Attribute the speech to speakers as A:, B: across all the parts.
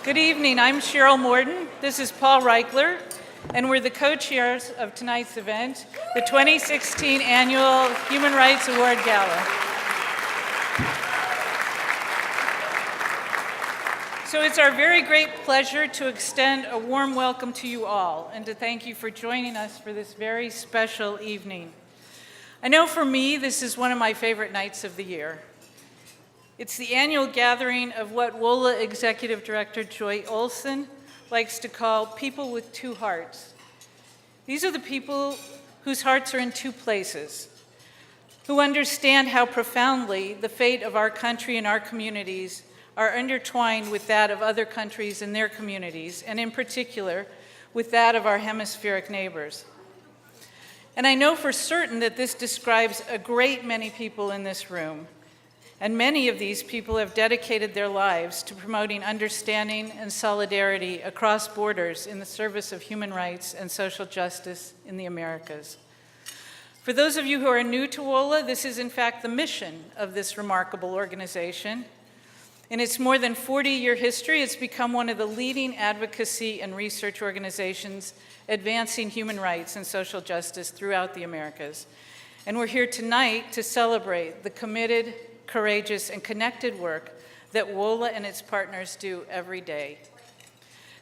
A: Good evening. I'm Cheryl Morden. This is Paul Reichler, and we're the co-chairs of tonight's event, the 2016 Annual Human Rights Award Gala. So it's our very great pleasure to extend a warm welcome to you all and to thank you for joining us for this very special evening. I know for me, this is one of my favorite nights of the year. It's the annual gathering of what WOLA Executive Director Joy Olson likes to call people with two hearts. These are the people whose hearts are in two places, who understand how profoundly the fate of our country and our communities are intertwined with that of other countries and their communities, and in particular, with that of our hemispheric neighbors. And I know for certain that this describes a great many people in this room. And many of these people have dedicated their lives to promoting understanding and solidarity across borders in the service of human rights and social justice in the Americas. For those of you who are new to WOLA, this is in fact the mission of this remarkable organization. In its more than 40-year history, it's become one of the leading advocacy and research organizations advancing human rights and social justice throughout the Americas. And we're here tonight to celebrate the committed, courageous, and connected work that WOLA and its partners do every day.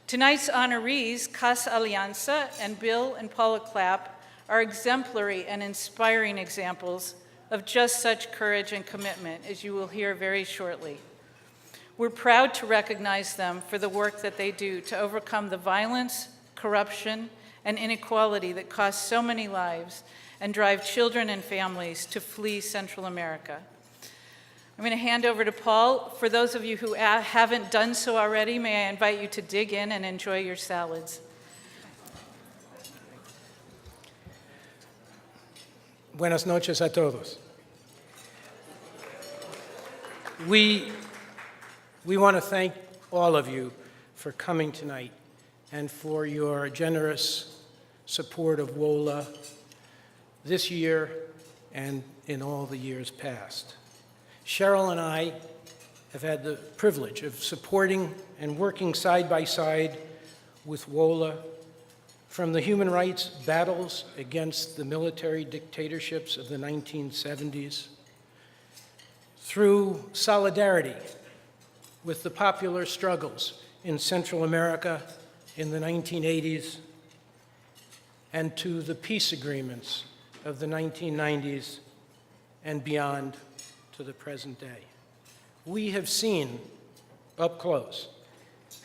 A: Tonight's honorees, Casa Alianza and Bill and Paula Clapp, are exemplary and inspiring examples of just such courage and commitment, as you will hear very shortly. We're proud to recognize them for the work that they do to overcome the violence, corruption, and inequality that cost so many lives and drive children and families to flee Central America. I'm going to hand over to Paul. For those of you who haven't done so already, may I invite you to dig in and enjoy your salads.
B: Buenas noches a todos. We want to thank all of you for coming tonight and for your generous support of WOLA this year and in all the years past. Cheryl and I have had the privilege of supporting and working side by side with WOLA from the human rights battles against the military dictatorships of the 1970s, through solidarity with the popular struggles in Central America in the 1980s, and to the peace agreements of the 1990s and beyond to the present day. We have seen up close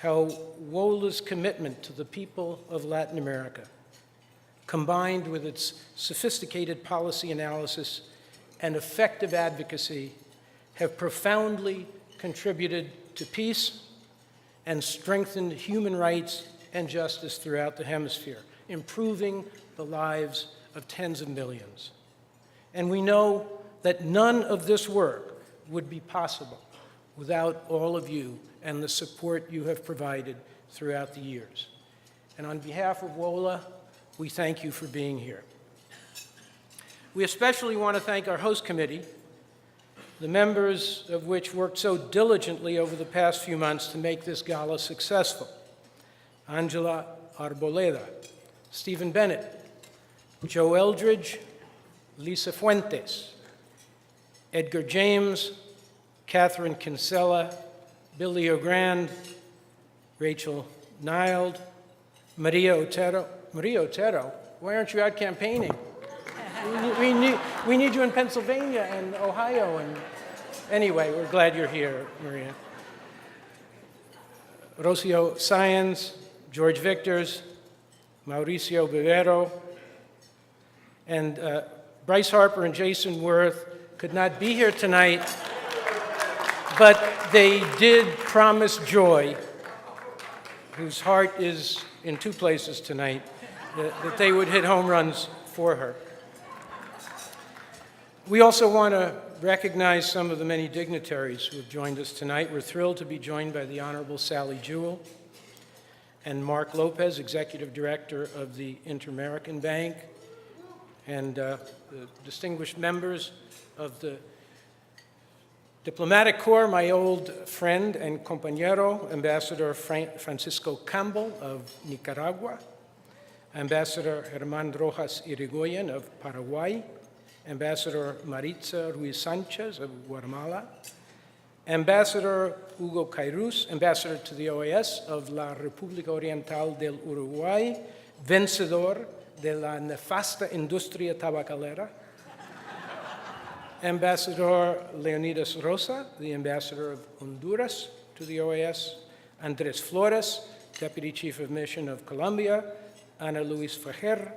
B: how WOLA's commitment to the people of Latin America, combined with its sophisticated policy analysis and effective advocacy, have profoundly contributed to peace and strengthened human rights and justice throughout the hemisphere, improving the lives of tens of millions. And we know that none of this work would be possible without all of you and the support you have provided throughout the years. And on behalf of WOLA, we thank you for being here. We especially want to thank our host committee, the members of which worked so diligently over the past few months to make this gala successful. Angela Arboleda, Stephen Bennett, Joe Eldridge, Lisa Fuentes, Edgar James, Catherine Kinsella, Billy O'Grand, Rachel Nild, Maria Otero. Maria Otero, why aren't you out campaigning? We need you in Pennsylvania and Ohio. And anyway, we're glad you're here, Maria. Rocio Sáenz, George Victors, Mauricio Vivero, and Bryce Harper and Jason Worth could not be here tonight, but they did promise Joy, whose heart is in two places tonight, that they would hit home runs for her. We also want to recognize some of the many dignitaries who have joined us tonight. We're thrilled to be joined by the Honorable Sally Jewell and Mark Lopez, Executive Director of the Inter-American Bank, and the distinguished members of the Diplomatic Corps, my old friend and compañero, Ambassador Francisco Campbell of Nicaragua, Ambassador Germán Rojas Irigoyen of Paraguay, Ambassador Maritza Ruiz Sanchez of Guatemala, Ambassador Hugo Cairuz, Ambassador to the OAS of la República Oriental del Uruguay, vencedor de la nefasta industria tabacalera, Ambassador Leonidas Rosa, the Ambassador of Honduras to the OAS, Andres Flores, Deputy Chief of Mission of Colombia, Ana Luis Fajer,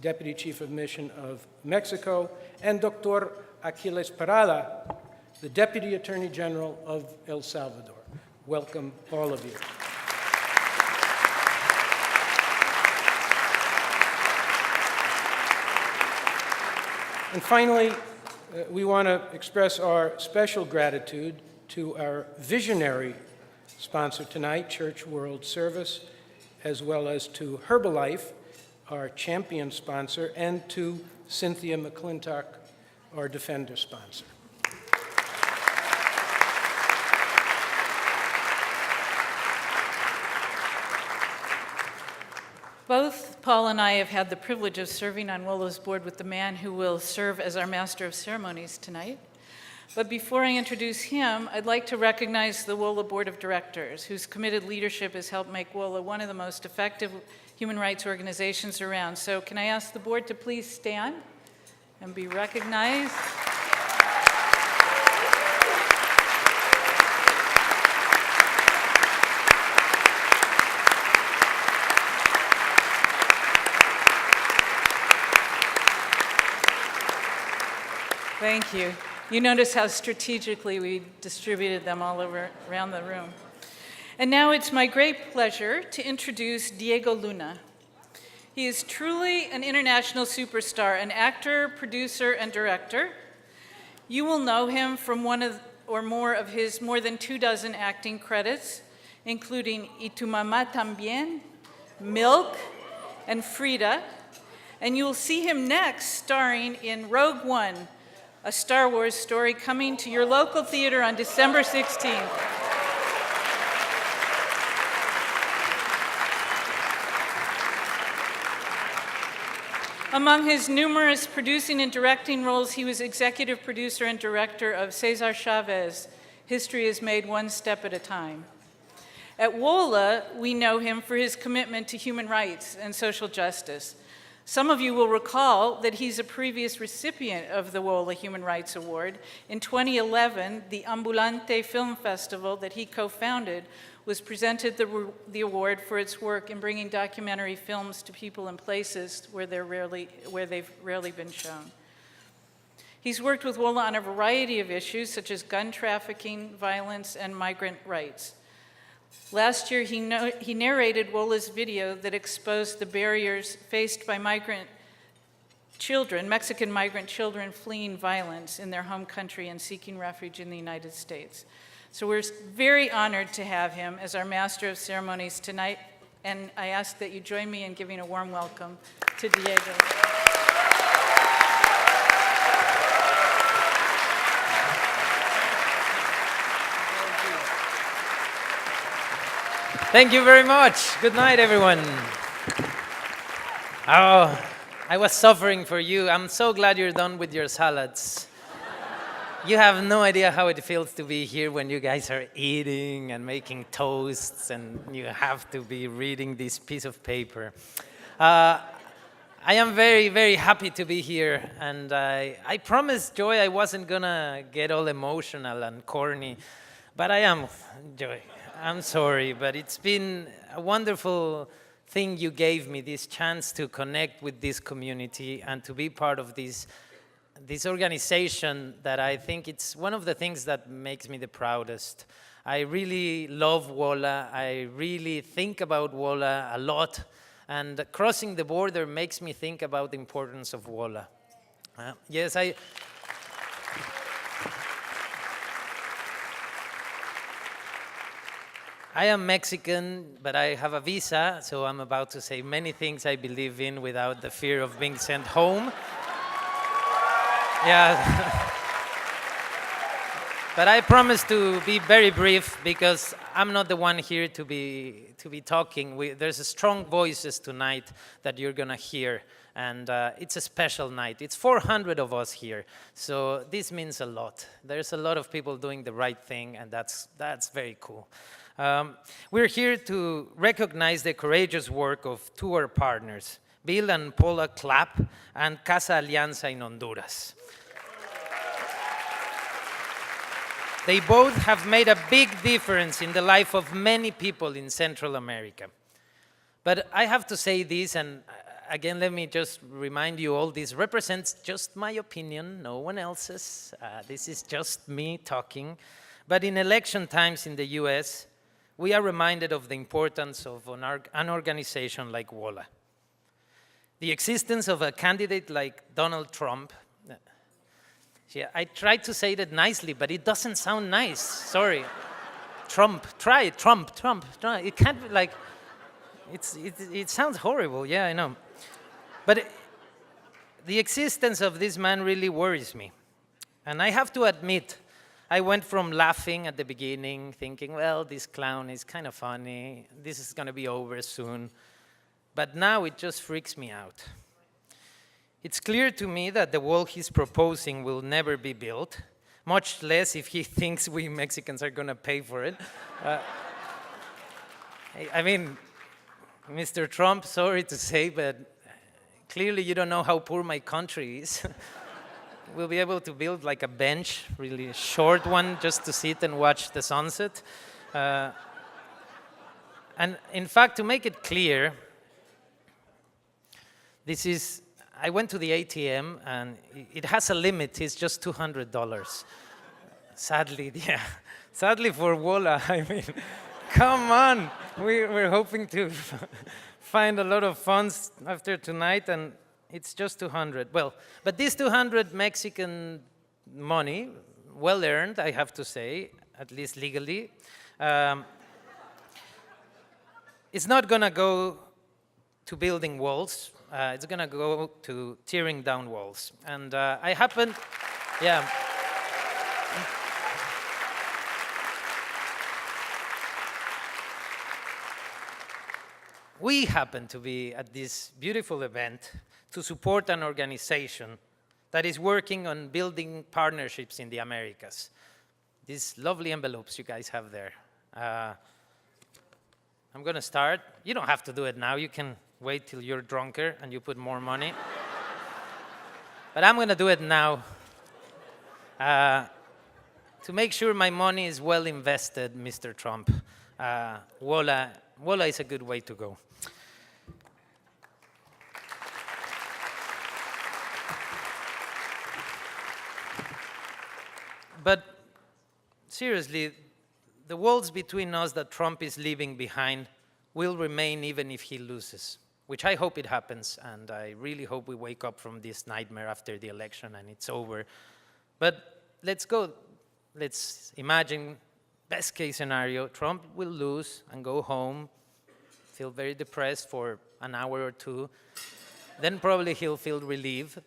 B: Deputy Chief of Mission of Mexico, and Dr. Aquiles Parada, the Deputy Attorney General of El Salvador. Welcome, all of you. And finally, we want to express our special gratitude to our visionary sponsor tonight, Church World Service, as well as to Herbalife, our champion sponsor, and to Cynthia McClintock, our Defender sponsor.
A: Both Paul and I have had the privilege of serving on WOLA's board with the man who will serve as our Master of Ceremonies tonight. But before I introduce him, I'd like to recognize the WOLA Board of Directors, whose committed leadership has helped make WOLA one of the most effective human rights organizations around. So can I ask the board to please stand and be recognized? Thank you. You notice how strategically we distributed them all around the room. And now it's my great pleasure to introduce Diego Luna. He is truly an international superstar, an actor, producer, and director. You will know him from one of or more of his more than 24 acting credits, including Y tu mamá también, Milk, and Frida. And you will see him next starring in Rogue One, a Star Wars story, coming to your local theater on December 16th. Among his numerous producing and directing roles, he was executive producer and director of Cesar Chavez, History is Made One Step at a Time. At WOLA, we know him for his commitment to human rights and social justice. Some of you will recall that he's a previous recipient of the WOLA Human Rights Award. In 2011, the Ambulante Film Festival that he co-founded was presented the award for its work in bringing documentary films to people and places where they've rarely been shown. He's worked with WOLA on a variety of issues such as gun trafficking, violence, and migrant rights. Last year, he narrated WOLA's video that exposed the barriers faced by Mexican migrant children fleeing violence in their home country and seeking refuge in the United States. So we're very honored to have him as our Master of Ceremonies tonight, and I ask that you join me in giving a warm welcome to Diego.
C: Thank you very much. Good night, everyone. Oh, I was suffering for you. I'm so glad you're done with your salads. You have no idea how it feels to be here when you guys are eating and making toasts and you have to be reading this piece of paper. I am very, very happy to be here, and I promised Joy I wasn't gonna get all emotional and corny, but I am, Joy. I'm sorry, but it's been a wonderful thing you gave me, this chance to connect with this community and to be part of this organization that I think it's one of the things that makes me the proudest. I really love WOLA. I really think about WOLA a lot, and crossing the border makes me think about the importance of WOLA. Yes, I am Mexican, but I have a visa, so I'm about to say many things I believe in without the fear of being sent home. Yeah. But I promise to be very brief because I'm not the one here to be talking. There's strong voices tonight that you're gonna hear, and it's a special night. It's 400 of us here, so this means a lot. There's a lot of people doing the right thing, and that's very cool. We're here to recognize the courageous work of two of our partners, Bill and Paula Clapp and Casa Alianza in Honduras. They both have made a big difference in the life of many people in Central America. But I have to say this, and again, let me just remind you all, this represents just my opinion, no one else's. This is just me talking. But in election times in the US, we are reminded of the importance of an organization like WOLA. The existence of a candidate like Donald Trump. Yeah, I tried to say that nicely, but it doesn't sound nice. Sorry. Trump. Try it. Trump. It can't be like, it sounds horrible. Yeah, I know. But the existence of this man really worries me. And I have to admit, I went from laughing at the beginning, thinking, well, this clown is kind of funny. This is going to be over soon. But now it just freaks me out. It's clear to me that the wall he's proposing will never be built, much less if he thinks we Mexicans are going to pay for it. I mean, Mr. Trump, sorry to say, but clearly you don't know how poor my country is. We'll be able to build like a bench, really a short one, just to sit and watch the sunset. And in fact, to make it clear, I went to the ATM, and it has a limit. It's just $200. Sadly, yeah. Sadly for WOLA, I mean, come on. We're hoping to find a lot of funds after tonight, and it's just 200. Well, but this 200 Mexican money, well earned, I have to say, at least legally, it's not going to go to building walls. It's going to go to tearing down walls. And I happen, yeah. We happen to be at this beautiful event to support an organization that is working on building partnerships in the Americas. These lovely envelopes you guys have there. I'm going to start. You don't have to do it now. You can wait till you're drunker and you put more money. But I'm going to do it now to make sure my money is well invested, Mr. Trump. WOLA is a good way to go. But seriously, the walls between us that Trump is leaving behind will remain even if he loses, which I hope it happens, and I really hope we wake up from this nightmare after the election and it's over. But let's imagine, best case scenario, Trump will lose and go home, feel very depressed for an hour or two, then probably he'll feel relieved,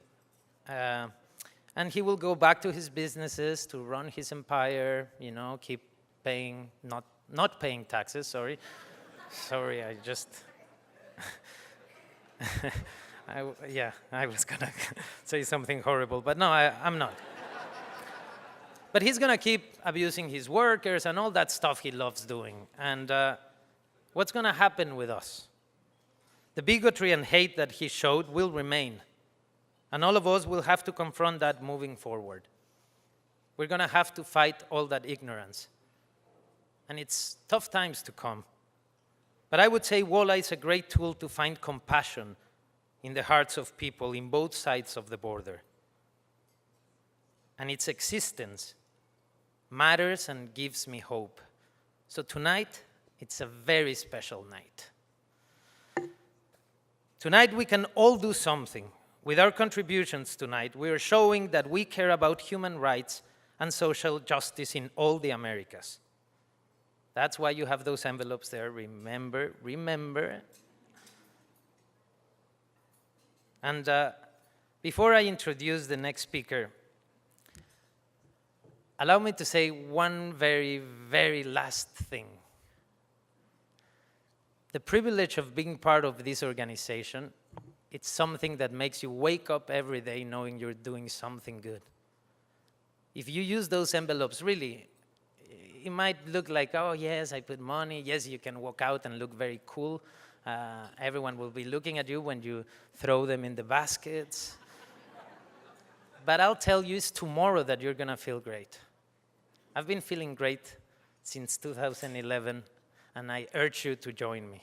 C: and he will go back to his businesses to run his empire, you know, keep paying, not paying taxes, sorry. Sorry, I just, I was gonna say something horrible, but no, I'm not. But he's gonna keep abusing his workers and all that stuff he loves doing. And what's gonna happen with us? The bigotry and hate that he showed will remain. And all of us will have to confront that moving forward. We're gonna have to fight all that ignorance. And it's tough times to come. But I would say WOLA is a great tool to find compassion in the hearts of people in both sides of the border. And its existence matters and gives me hope. So tonight, it's a very special night. Tonight, we can all do something. With our contributions tonight, we are showing that we care about human rights and social justice in all the Americas. That's why you have those envelopes there. Remember. And before I introduce the next speaker, allow me to say one very, very last thing. The privilege of being part of this organization, it's something that makes you wake up every day knowing you're doing something good. If you use those envelopes, really, it might look like, oh, yes, I put money. Yes, you can walk out and look very cool. Everyone will be looking at you when you throw them in the baskets. But I'll tell you, it's tomorrow that you're going to feel great. I've been feeling great since 2011, and I urge you to join me.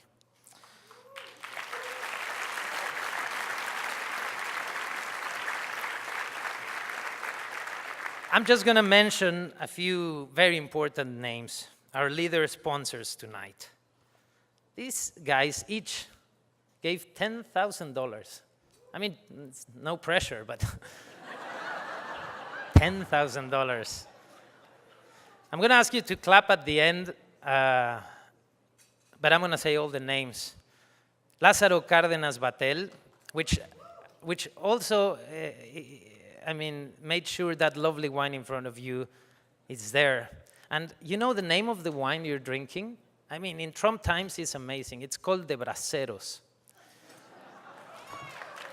C: I'm just going to mention a few very important names, our leader sponsors tonight. These guys each gave $10,000. I mean, it's no pressure, but $10,000. I'm going to ask you to clap at the end, but I'm going to say all the names. Lázaro Cárdenas Batel, which also, made sure that lovely wine in front of you is there. And you know the name of the wine you're drinking? I mean, in Trump times, it's amazing. It's called De Braceros.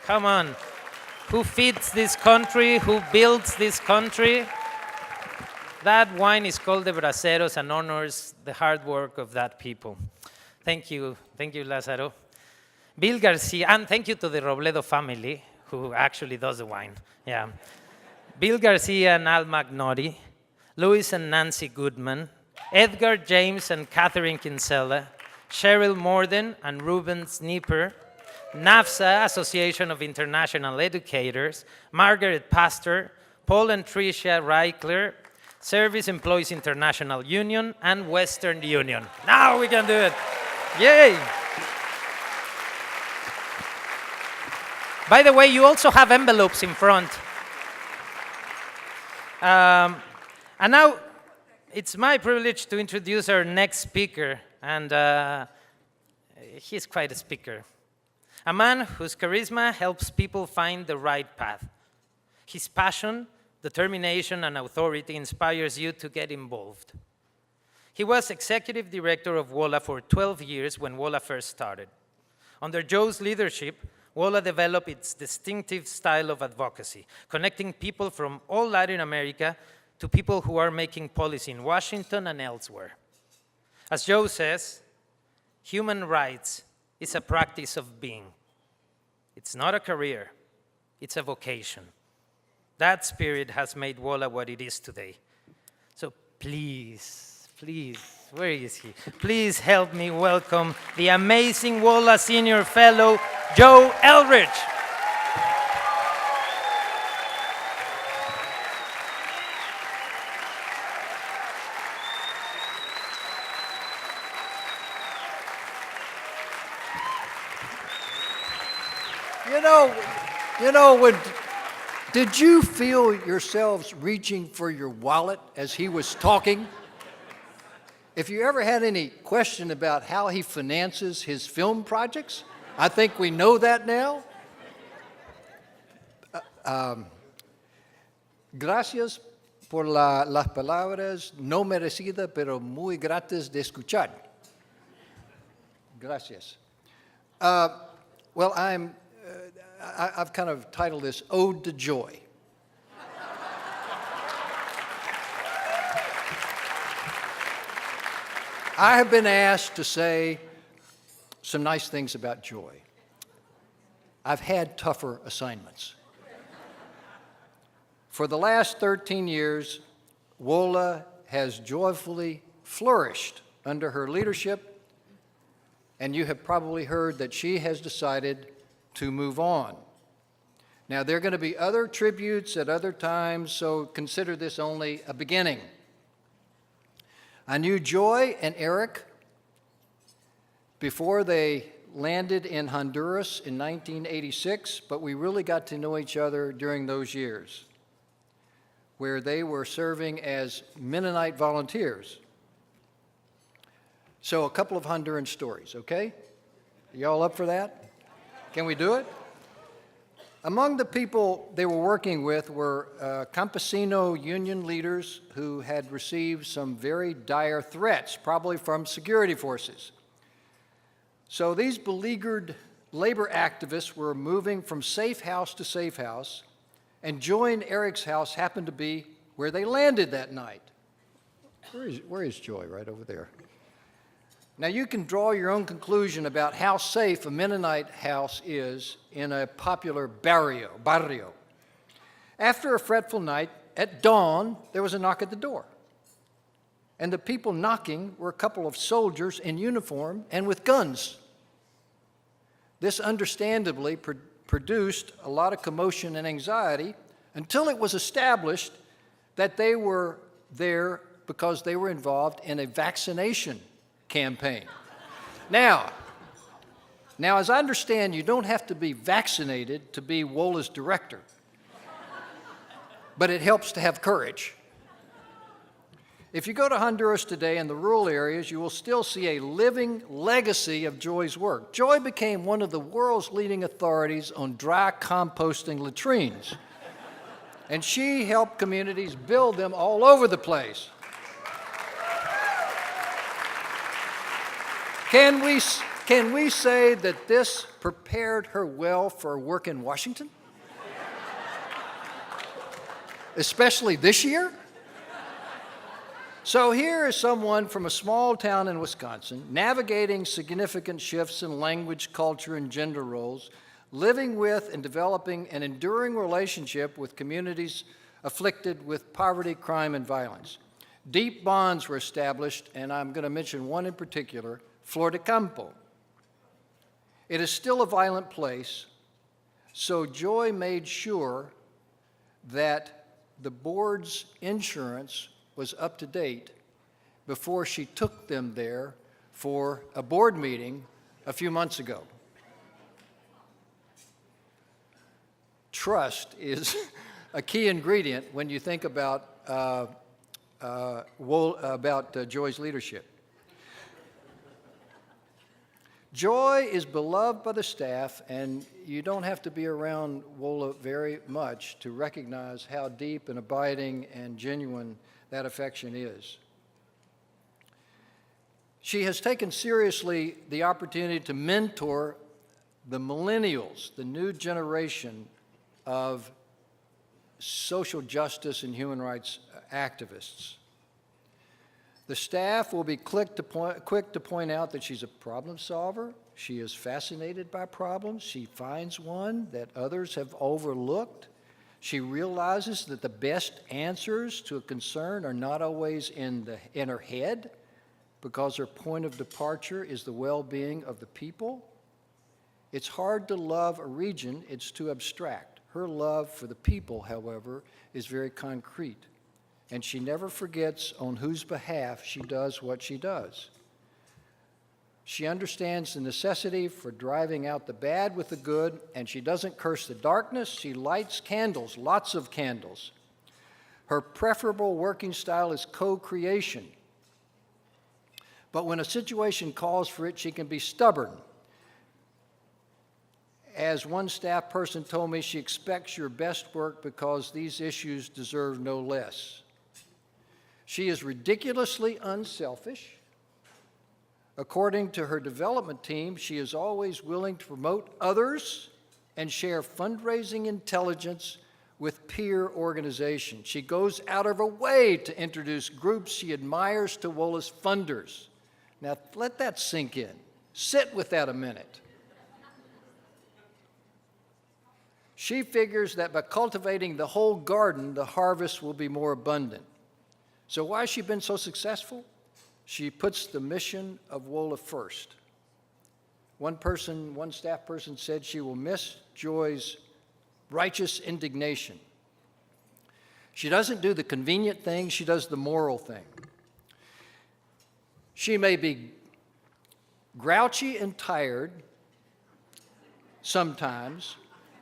C: Come on. Who feeds this country? Who builds this country? That wine is called De Braceros and honors the hard work of that people. Thank you, Lázaro. Bill Garcia, and thank you to the Robledo family, who actually does the wine. Yeah. Bill Garcia and Al Magnotti, Louis and Nancy Goodman, Edgar James and Catherine Kinsella, Cheryl Morden and Ruben Snieper, NAFSA, Association of International Educators, Margaret Pastor, Paul and Tricia Reichler, Service Employees International Union, and Western Union. Now we can do it. Yay! By the way, you also have envelopes in front. And now it's my privilege to introduce our next speaker, and he's quite a speaker. A man whose charisma helps people find the right path. His passion, determination, and authority inspires you to get involved. He was executive director of WOLA for 12 years when WOLA first started. Under Joe's leadership, WOLA developed its distinctive style of advocacy, connecting people from all Latin America to people who are making policy in Washington and elsewhere. As Joe says, human rights is a practice of being. It's not a career, it's a vocation. That spirit has made WOLA what it is today. So please, where is he? Please help me welcome the amazing WOLA Senior Fellow, Joe Eldridge.
D: Did you feel yourselves reaching for your wallet as he was talking? If you ever had any question about how he finances his film projects, I think we know that now. Gracias por las palabras no merecidas, pero muy gratas de escuchar. Gracias. Well, I've kind of titled this Ode to Joy. I have been asked to say some nice things about joy. I've had tougher assignments. For the last 13 years, WOLA has joyfully flourished under her leadership, and you have probably heard that she has decided to move on. Now, there are going to be other tributes at other times, so consider this only a beginning. I knew Joy and Eric before they landed in Honduras in 1986, but we really got to know each other during those years, where they were serving as Mennonite volunteers. So a couple of Honduran stories, okay? Y'all up for that? Can we do it? Among the people they were working with were campesino union leaders who had received some very dire threats, probably from security forces. So these beleaguered labor activists were moving from safe house to safe house, and Joy and Eric's house happened to be where they landed that night. Where is Joy? Right over there. Now you can draw your own conclusion about how safe a Mennonite house is in a popular barrio. After a fretful night, at dawn, there was a knock at the door. And the people knocking were a couple of soldiers in uniform and with guns. This understandably produced a lot of commotion and anxiety until it was established that they were there because they were involved in a vaccination campaign. Now, as I understand, you don't have to be vaccinated to be WOLA's director, but it helps to have courage. If you go to Honduras today in the rural areas, you will still see a living legacy of Joy's work. Joy became one of the world's leading authorities on dry composting latrines, and she helped communities build them all over the place. Can we say that this prepared her well for work in Washington? Especially this year? So here is someone from a small town in Wisconsin, navigating significant shifts in language, culture, and gender roles, living with and developing an enduring relationship with communities afflicted with poverty, crime, and violence. Deep bonds were established, and I'm going to mention one in particular, Flor de Campo. It is still a violent place, so Joy made sure that the board's insurance was up to date before she took them there for a board meeting a few months ago. Trust is a key ingredient when you think about Joy's leadership. Joy is beloved by the staff, and you don't have to be around WOLA very much to recognize how deep and abiding and genuine that affection is. She has taken seriously the opportunity to mentor the millennials, the new generation of social justice and human rights activists. The staff will be quick to point out that she's a problem solver. She is fascinated by problems. She finds one that others have overlooked. She realizes that the best answers to a concern are not always in her head, because her point of departure is the well-being of the people. It's hard to love a region, it's too abstract. Her love for the people, however, is very concrete, and she never forgets on whose behalf she does what she does. She understands the necessity for driving out the bad with the good, and she doesn't curse the darkness. She lights candles, lots of candles. Her preferable working style is co-creation. But when a situation calls for it, she can be stubborn. As one staff person told me, she expects your best work because these issues deserve no less. She is ridiculously unselfish. According to her development team, she is always willing to promote others and share fundraising intelligence with peer organizations. She goes out of her way to introduce groups she admires to WOLA's funders. Now, let that sink in. Sit with that a minute. She figures that by cultivating the whole garden, the harvest will be more abundant. So why has she been so successful? She puts the mission of WOLA first. One staff person said she will miss Joy's righteous indignation. She doesn't do the convenient thing, she does the moral thing. She may be grouchy and tired sometimes,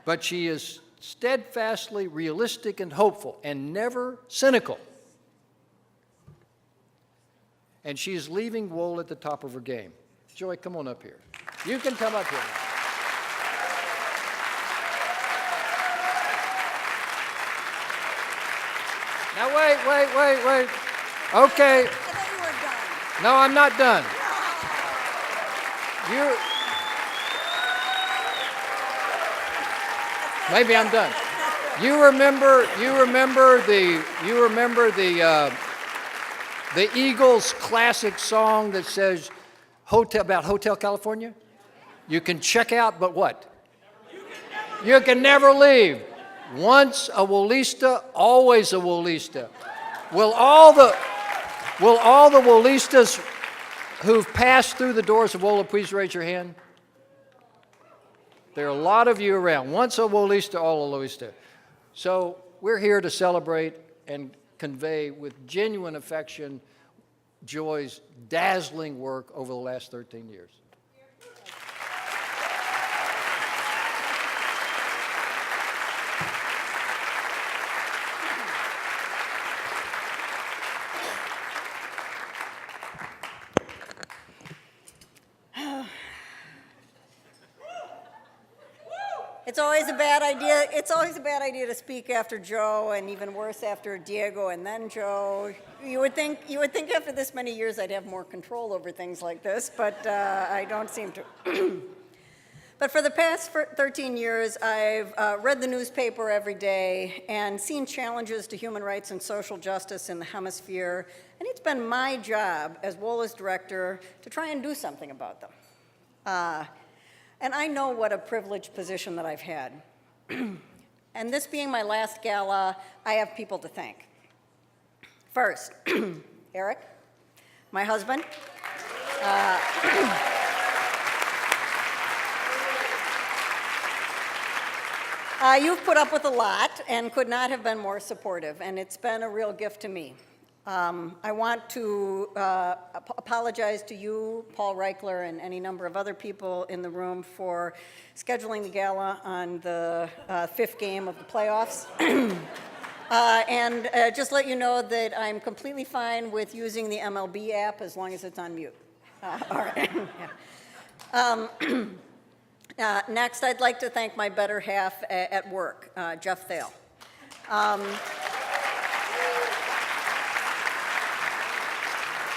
D: but she is steadfastly realistic and hopeful and never cynical. And she is leaving WOLA at the top of her game. Joy, come on up here. You can come up here. Now, wait. Okay.
E: I thought you were done.
D: No, I'm not done. Maybe I'm done. You remember the Eagles classic song that says about Hotel California? You can check out, but what? You can never leave. Once a WOLISTA, always a WOLISTA. Will all the WOLISTAs who've passed through the doors of WOLA please raise your hand? There are a lot of you around. Once a WOLISTA, all a WOLISTA. So we're here to celebrate and convey with genuine affection Joy's dazzling work over the last 13 years.
E: It's always a bad idea. It's always a bad idea to speak after Joe, and even worse after Diego and then Joe. You would think after this many years I'd have more control over things like this, but I don't seem to. But for the past 13 years, I've read the newspaper every day and seen challenges to human rights and social justice in the hemisphere, and it's been my job as WOLA's director to try and do something about them. And I know what a privileged position that I've had. And this being my last gala, I have people to thank. First, Eric, my husband. You've put up with a lot and could not have been more supportive, and it's been a real gift to me. I want to apologize to you, Paul Reichler, and any number of other people in the room for scheduling the gala on the fifth game of the playoffs. And just let you know that I'm completely fine with using the MLB app as long as it's on mute. All right. Yeah. Next, I'd like to thank my better half at work, Jeff Thale.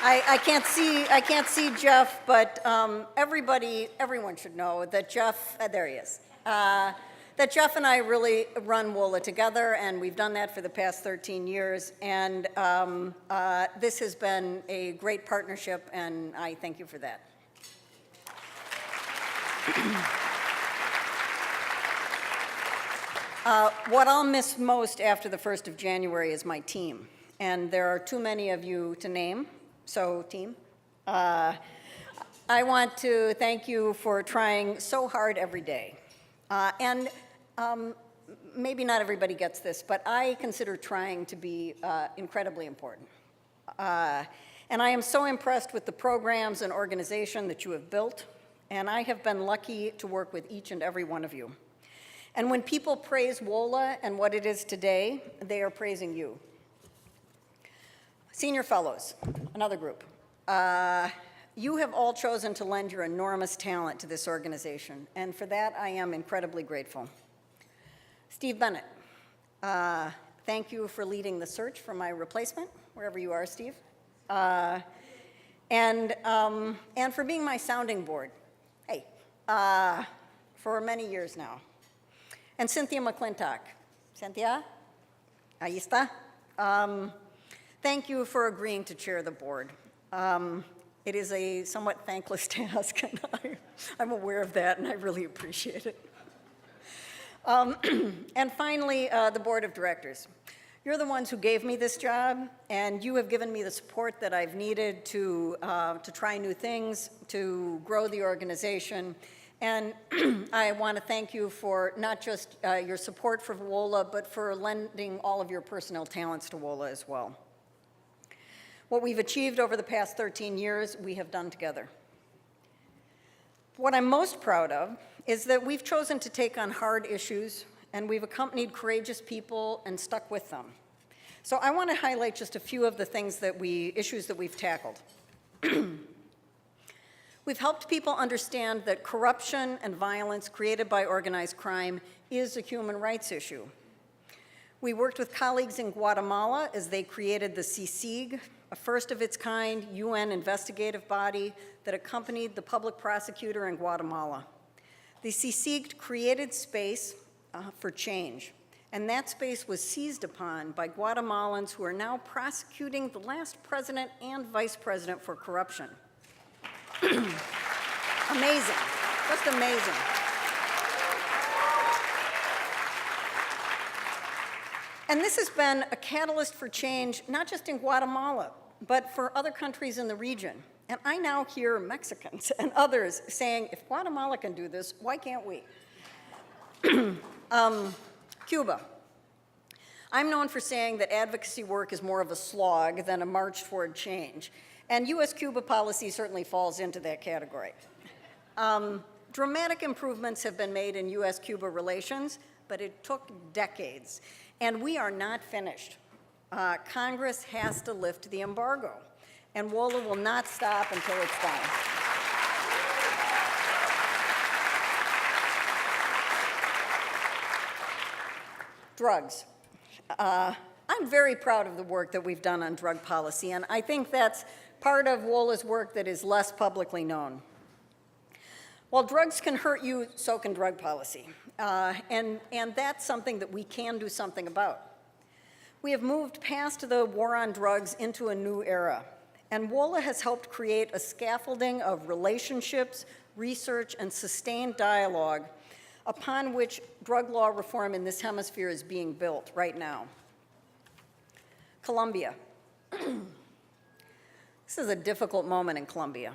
E: I can't see Jeff, but everyone should know that Jeff, there he is, that Jeff and I really run WOLA together, and we've done that for the past 13 years, and this has been a great partnership, and I thank you for that. What I'll miss most after the 1st of January is my team, and there are too many of you to name. So, team, I want to thank you for trying so hard every day. And maybe not everybody gets this, but I consider trying to be incredibly important. And I am so impressed with the programs and organization that you have built, and I have been lucky to work with each and every one of you. And when people praise WOLA and what it is today, they are praising you. Senior fellows, another group. You have all chosen to lend your enormous talent to this organization, and for that I am incredibly grateful. Steve Bennett, thank you for leading the search for my replacement, wherever you are, Steve. And for being my sounding board, hey, for many years now. And Cynthia McClintock. Cynthia, ahí está. Thank you for agreeing to chair the board. It is a somewhat thankless task, and I'm aware of that, and I really appreciate it. And finally, the board of directors. You're the ones who gave me this job, and you have given me the support that I've needed to try new things, to grow the organization. And I want to thank you for not just your support for WOLA, but for lending all of your personnel talents to WOLA as well. What we've achieved over the past 13 years, we have done together. What I'm most proud of is that we've chosen to take on hard issues, and we've accompanied courageous people and stuck with them. So I want to highlight just a few of the issues that we've tackled. We've helped people understand that corruption and violence created by organized crime is a human rights issue. We worked with colleagues in Guatemala as they created the CICIG, a first of its kind UN investigative body that accompanied the public prosecutor in Guatemala. The CICIG created space for change, and that space was seized upon by Guatemalans who are now prosecuting the last president and vice president for corruption. Amazing, just amazing. And this has been a catalyst for change, not just in Guatemala, but for other countries in the region. And I now hear Mexicans and others saying, if Guatemala can do this, why can't we? Cuba. I'm known for saying that advocacy work is more of a slog than a march toward change. And US-Cuba policy certainly falls into that category. Dramatic improvements have been made in US-Cuba relations, but it took decades. And we are not finished. Congress has to lift the embargo, and WOLA will not stop until it's done. Drugs. I'm very proud of the work that we've done on drug policy, and I think that's part of WOLA's work that is less publicly known. While drugs can hurt you, so can drug policy. And that's something that we can do something about. We have moved past the war on drugs into a new era, and WOLA has helped create a scaffolding of relationships, research, and sustained dialogue upon which drug law reform in this hemisphere is being built right now. Colombia. This is a difficult moment in Colombia.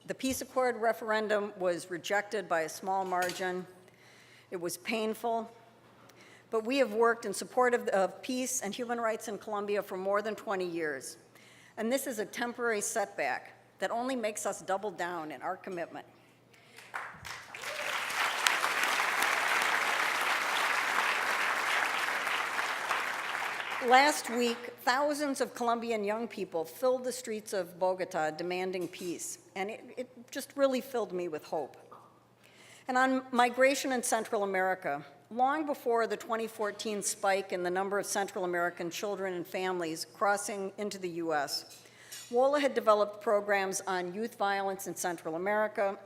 E: The peace accord referendum was rejected by a small margin. It was painful, but we have worked in support of peace and human rights in Colombia for more than 20 years. And this is a temporary setback that only makes us double down in our commitment. Last week, thousands of Colombian young people filled the streets of Bogota demanding peace, and it just really filled me with hope. And on migration in Central America, long before the 2014 spike in the number of Central American children and families crossing into the US, WOLA had developed programs on youth violence in Central America,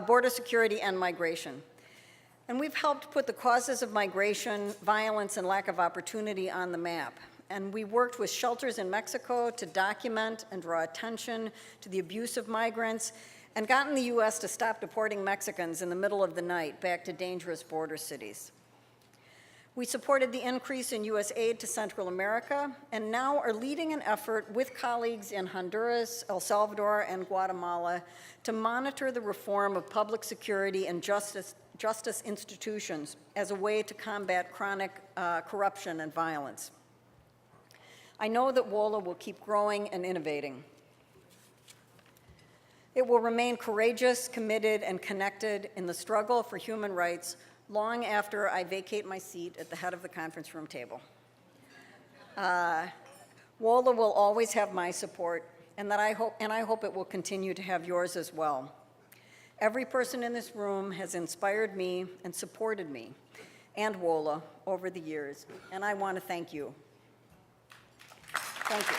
E: border security and migration. And we've helped put the causes of migration, violence, and lack of opportunity on the map. And we worked with shelters in Mexico to document and draw attention to the abuse of migrants, and gotten the US to stop deporting Mexicans in the middle of the night back to dangerous border cities. We supported the increase in US aid to Central America, and now are leading an effort with colleagues in Honduras, El Salvador, and Guatemala to monitor the reform of public security and justice institutions as a way to combat chronic corruption and violence. I know that WOLA will keep growing and innovating. It will remain courageous, committed, and connected in the struggle for human rights long after I vacate my seat at the head of the conference room table. WOLA will always have my support, and I hope it will continue to have yours as well. Every person in this room has inspired me and supported me and WOLA over the years, and I want to thank you. Thank you.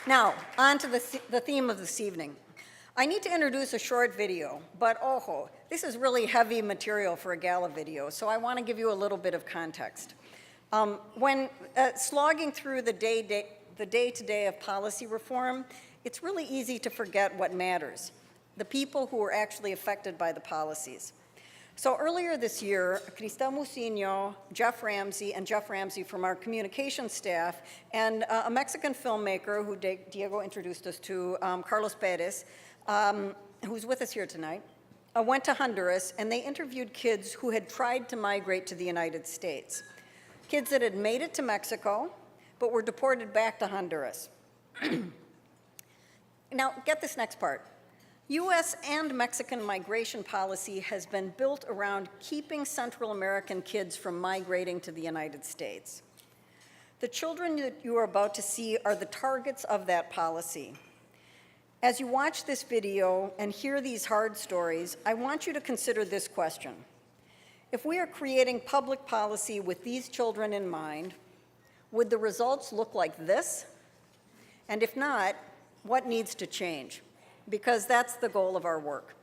E: Now, on to the theme of this evening. I need to introduce a short video, but this is really heavy material for a Gala video, so I want to give you a little bit of context. When slogging through the day-to-day of policy reform, it's really easy to forget what matters, the people who are actually affected by the policies. So earlier this year, Cristal Mucino, Jeff Ramsey from our communications staff, and a Mexican filmmaker who Diego introduced us to, Carlos Perez, who's with us here tonight, went to Honduras, and they interviewed kids who had tried to migrate to the United States. Kids that had made it to Mexico, but were deported back to Honduras. Now, get this next part. US and Mexican migration policy has been built around keeping Central American kids from migrating to the United States. The children that you are about to see are the targets of that policy. As you watch this video and hear these hard stories, I want you to consider this question. If we are creating public policy with these children in mind, would the results look like this? And if not, what needs to change? Because that's the goal of our work.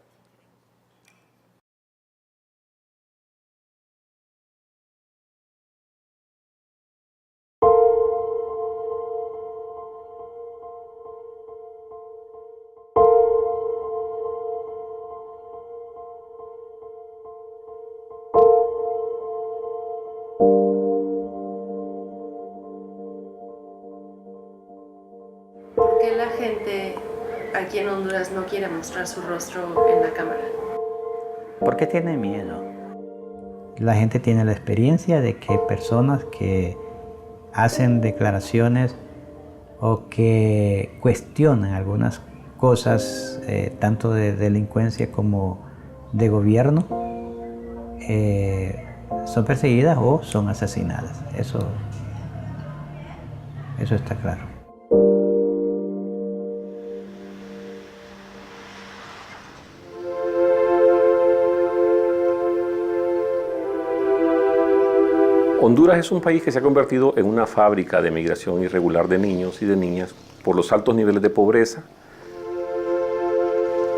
F: ¿Por qué la gente aquí en Honduras no quiere mostrar su rostro en la cámara?
G: ¿Por qué tiene miedo? La gente tiene la experiencia de que personas que hacen declaraciones o que cuestionan algunas cosas, tanto de delincuencia como de gobierno, son perseguidas o son asesinadas. Eso está claro.
H: Honduras es un país que se ha convertido en una fábrica de migración irregular de niños y de niñas por los altos niveles de pobreza,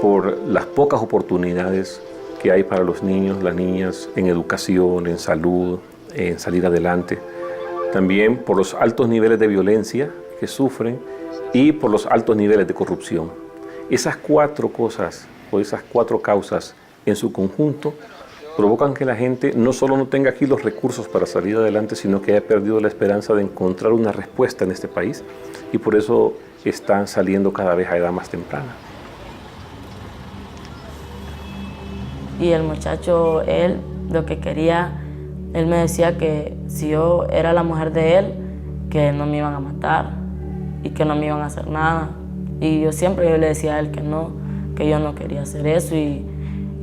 H: por las pocas oportunidades que hay para los niños, las niñas en educación, en salud, en salir adelante. También por los altos niveles de violencia que sufren y por los altos niveles de corrupción. Esas cuatro cosas o esas cuatro causas en su conjunto provocan que la gente no solo no tenga aquí los recursos para salir adelante, sino que haya perdido la esperanza de encontrar una respuesta en este país y por eso están saliendo cada vez a edad más temprana.
I: Y el muchacho, él, lo que quería, él me decía que si yo era la mujer de él, que no me iban a matar y que no me iban a hacer nada. Y yo le decía a él que no, que yo no quería hacer eso. Y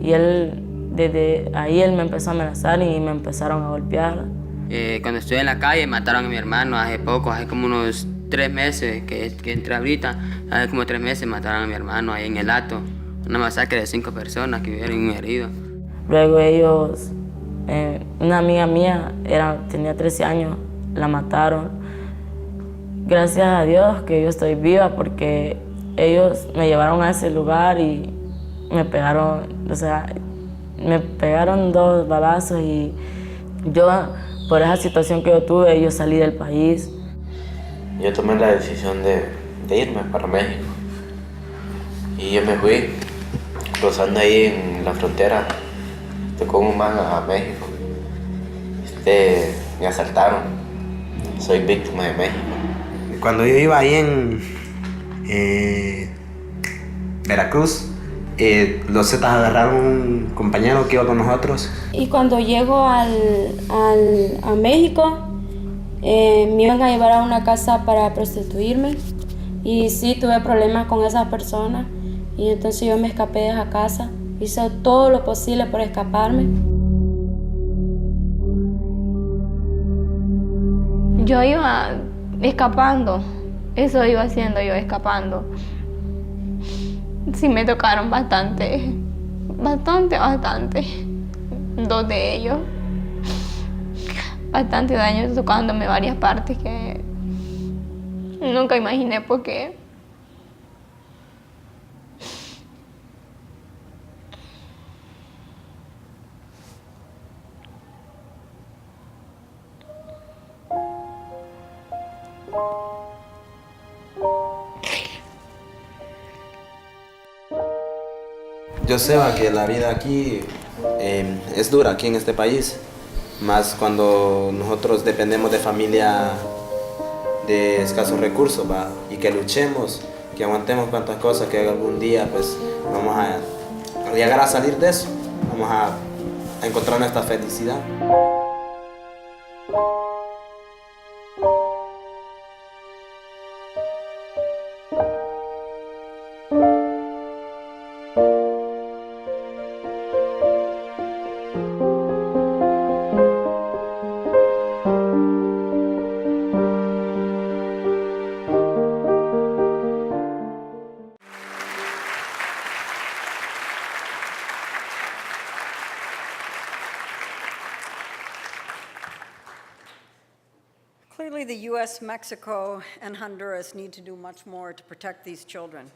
I: él, desde ahí él me empezó a amenazar y me empezaron a golpear.
J: Cuando estuve en la calle mataron a mi hermano hace poco, hace como unos 3 meses que entré ahorita, hace como 3 meses mataron a mi hermano ahí en el Hato. Una masacre de 5 personas que hubieron herido.
I: Luego ellos, una amiga mía, tenía 13 años, la mataron. Gracias a Dios que yo estoy viva porque ellos me llevaron a ese lugar y me pegaron, me pegaron 2 balazos y yo, por esa situación que yo tuve, yo salí del país.
K: Yo tomé la decisión de irme para México y yo me fui. Cruzando ahí en la frontera, con un man a México. Me asaltaron. Soy víctima de México.
L: Cuando yo iba ahí en Veracruz, los Zetas agarraron un compañero que iba con nosotros.
M: Y cuando llego a México, me iban a llevar a una casa para prostituirme. Y sí, tuve problemas con esas personas. Y entonces yo me escapé de esa casa, hice todo lo posible por escaparme.
N: Yo iba escapando, eso iba haciendo yo, escapando. Sí me tocaron bastante. 2 de ellos. Bastante daño, tocándome varias partes que nunca imaginé por qué.
L: Yo sé que la vida aquí es dura, aquí en este país, más cuando nosotros dependemos de familia de escasos recursos, y que luchemos, que aguantemos cuantas cosas, que algún día pues vamos a llegar a salir de eso, vamos a encontrar nuestra felicidad.
E: the U.S., Mexico, and Honduras need to do much more to protect these children.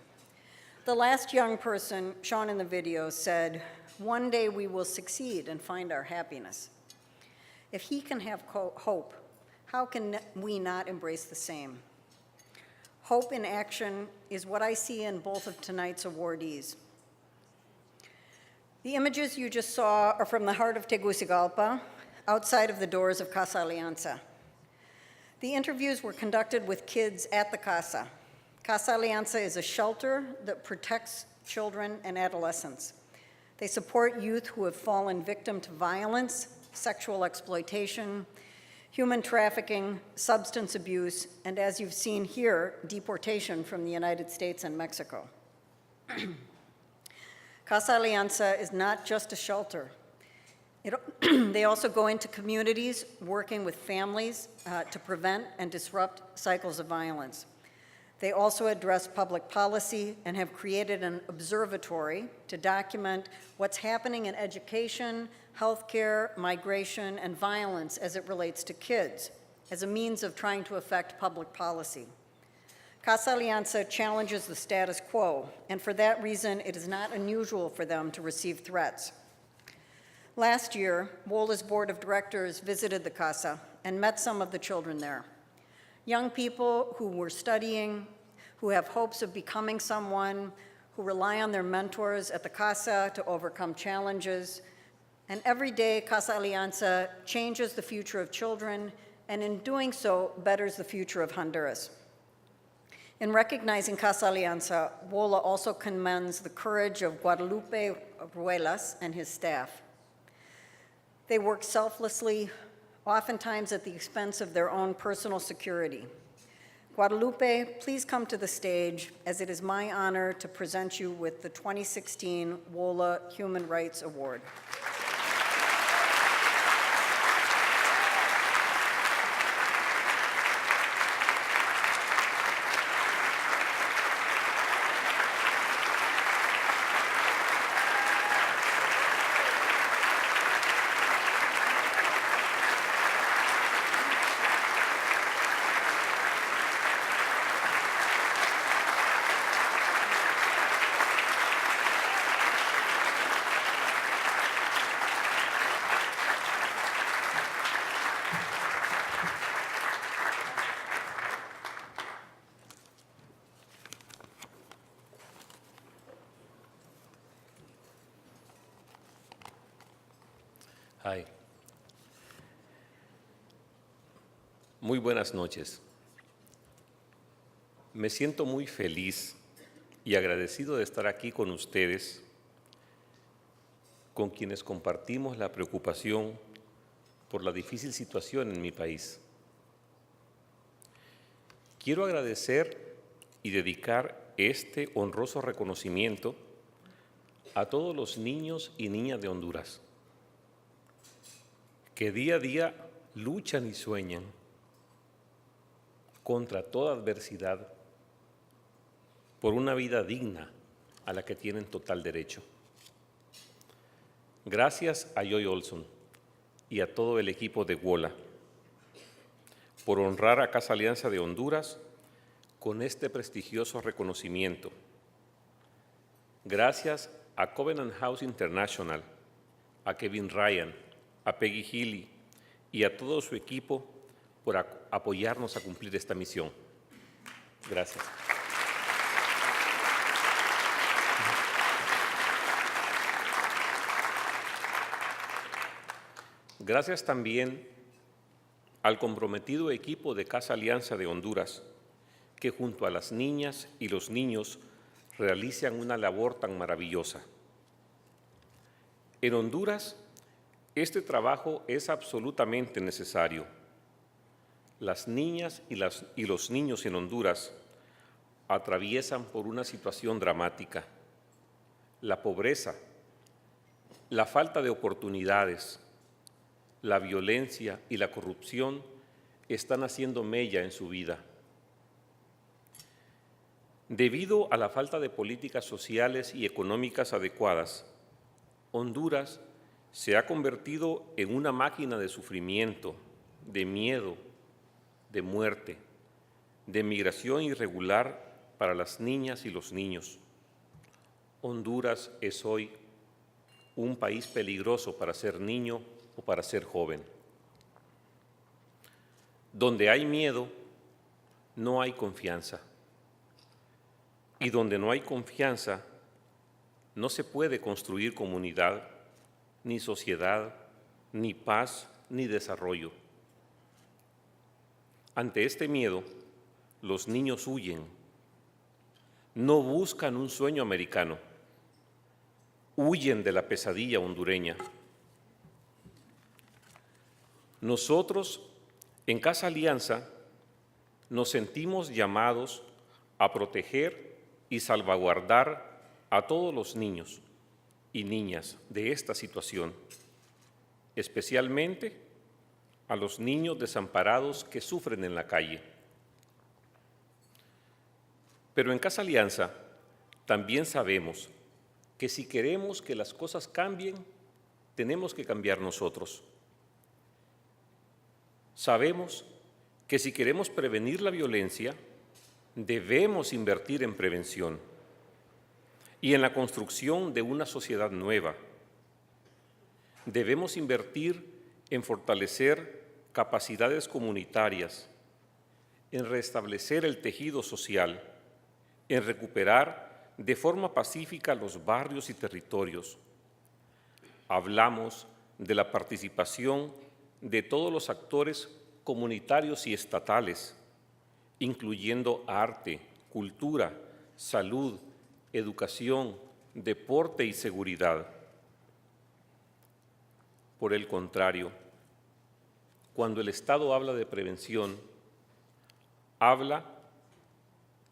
E: The last young person shown in the video said, "One day we will succeed and find our happiness." If he can have hope, how can we not embrace the same? Hope in action is what I see in both of tonight's awardees. The images you just saw are from the heart of Tegucigalpa, outside of the doors of Casa Alianza. The interviews were conducted with kids at the Casa. Casa Alianza is a shelter that protects children and adolescents. They support youth who have fallen victim to violence, sexual exploitation, human trafficking, substance abuse, and as you've seen here, deportation from the United States and Mexico. Casa Alianza is not just a shelter. They also go into communities working with families to prevent and disrupt cycles of violence. They also address public policy and have created an observatory to document what's happening in education, healthcare, migration, and violence as it relates to kids, as a means of trying to affect public policy. Casa Alianza challenges the status quo, and for that reason, it is not unusual for them to receive threats. Last year, WOLA's board of directors visited the Casa and met some of the children there. Young people who were studying, who have hopes of becoming someone, who rely on their mentors at the Casa to overcome challenges. And every day, Casa Alianza changes the future of children, and in doing so, betters the future of Honduras. In recognizing Casa Alianza, WOLA also commends the courage of Guadalupe Ruelas and his staff. They work selflessly, oftentimes at the expense of their own personal security. Guadalupe, please come to the stage, as it is my honor to present you with the 2016 WOLA Human Rights Award.
H: Hi. Muy buenas noches. Me siento muy feliz y agradecido de estar aquí con ustedes, con quienes compartimos la preocupación por la difícil situación en mi país. Quiero agradecer y dedicar este honroso reconocimiento a todos los niños y niñas de Honduras, que día a día luchan y sueñan contra toda adversidad por una vida digna a la que tienen total derecho. Gracias a Joy Olson y a todo el equipo de WOLA por honrar a Casa Alianza de Honduras con este prestigioso reconocimiento. Gracias a Covenant House International, a Kevin Ryan, a Peggy Healy y a todo su equipo por apoyarnos a cumplir esta misión. Gracias. Gracias también al comprometido equipo de Casa Alianza de Honduras, que junto a las niñas y los niños realizan una labor tan maravillosa. En Honduras, este trabajo es absolutamente necesario. Las niñas y los niños en Honduras atraviesan por una situación dramática. La pobreza, la falta de oportunidades, la violencia y la corrupción están haciendo mella en su vida. Debido a la falta de políticas sociales y económicas adecuadas, Honduras se ha convertido en una máquina de sufrimiento, de miedo, de muerte, de migración irregular para las niñas y los niños. Honduras es hoy un país peligroso para ser niño o para ser joven. Donde hay miedo, no hay confianza. Y donde no hay confianza, no se puede construir comunidad, ni sociedad, ni paz, ni desarrollo. Ante este miedo, los niños huyen. No buscan un sueño americano. Huyen de la pesadilla hondureña. Nosotros, en Casa Alianza, nos sentimos llamados a proteger y salvaguardar a todos los niños y niñas de esta situación, especialmente a los niños desamparados que sufren en la calle. Pero en Casa Alianza también sabemos que si queremos que las cosas cambien, tenemos que cambiar nosotros. Sabemos que si queremos prevenir la violencia, debemos invertir en prevención y en la construcción de una sociedad nueva. Debemos invertir en fortalecer capacidades comunitarias, en restablecer el tejido social, en recuperar de forma pacífica los barrios y territorios. Hablamos de la participación de todos los actores comunitarios y estatales, incluyendo arte, cultura, salud, educación, deporte y seguridad. Por el contrario, cuando el Estado habla de prevención, habla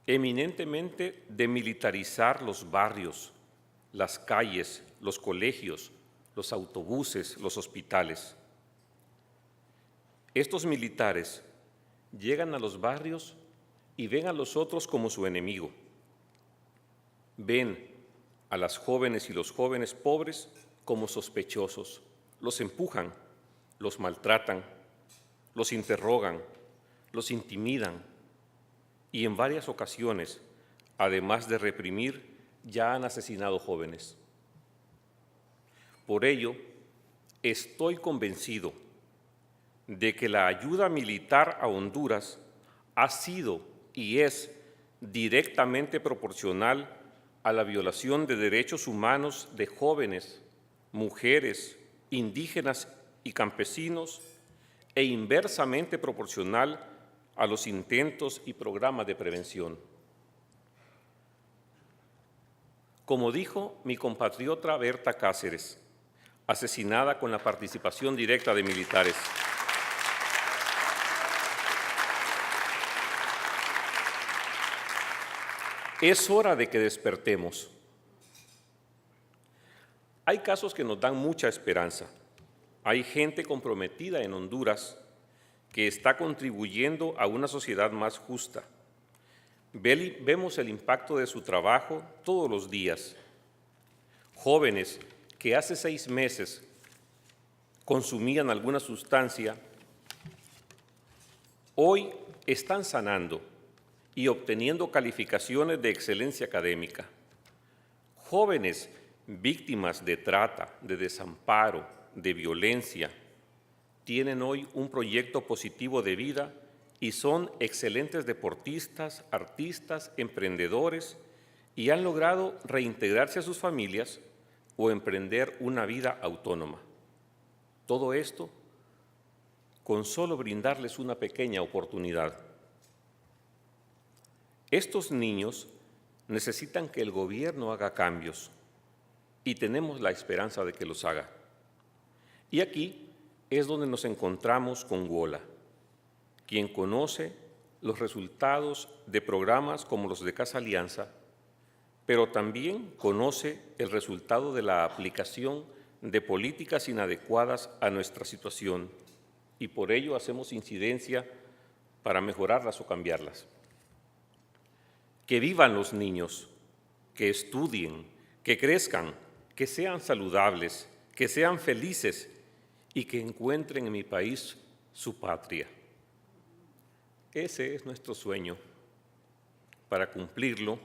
H: eminentemente de militarizar los barrios, las calles, los colegios, los autobuses, los hospitales. Estos militares llegan a los barrios y ven a los otros como su enemigo. Ven a las jóvenes y los jóvenes pobres como sospechosos, los empujan, los maltratan, los interrogan, los intimidan y en varias ocasiones, además de reprimir, ya han asesinado jóvenes. Por ello, estoy convencido de que la ayuda militar a Honduras ha sido y es directamente proporcional a la violación de derechos humanos de jóvenes, mujeres, indígenas y campesinos e inversamente proporcional a los intentos y programas de prevención. Como dijo mi compatriota Berta Cáceres, asesinada con la participación directa de militares, es hora de que despertemos. Hay casos que nos dan mucha esperanza. Hay gente comprometida en Honduras que está contribuyendo a una sociedad más justa. Vemos el impacto de su trabajo todos los días. Jóvenes que hace 6 meses consumían alguna sustancia, hoy están sanando y obteniendo calificaciones de excelencia académica. Jóvenes víctimas de trata, de desamparo, de violencia, tienen hoy un proyecto positivo de vida y son excelentes deportistas, artistas, emprendedores y han logrado reintegrarse a sus familias o emprender una vida autónoma. Todo esto con solo brindarles una pequeña oportunidad. Estos niños necesitan que el gobierno haga cambios y tenemos la esperanza de que los haga. Y aquí es donde nos encontramos con WOLA, quien conoce los resultados de programas como los de Casa Alianza, pero también conoce el resultado de la aplicación de políticas inadecuadas a nuestra situación y por ello hacemos incidencia para mejorarlas o cambiarlas. Que vivan los niños, que estudien, que crezcan, que sean saludables, que sean felices y que encuentren en mi país su patria. Ese es nuestro sueño. Para cumplirlo,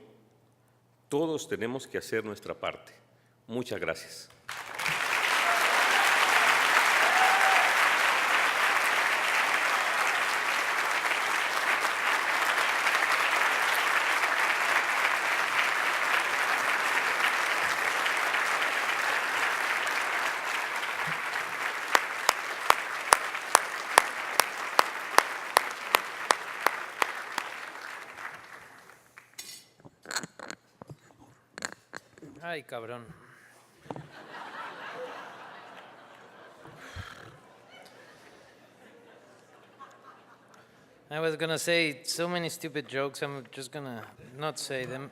H: todos tenemos que hacer nuestra parte. Muchas gracias.
C: Ay, cabrón. I was gonna say so many stupid jokes, I'm just gonna not say them.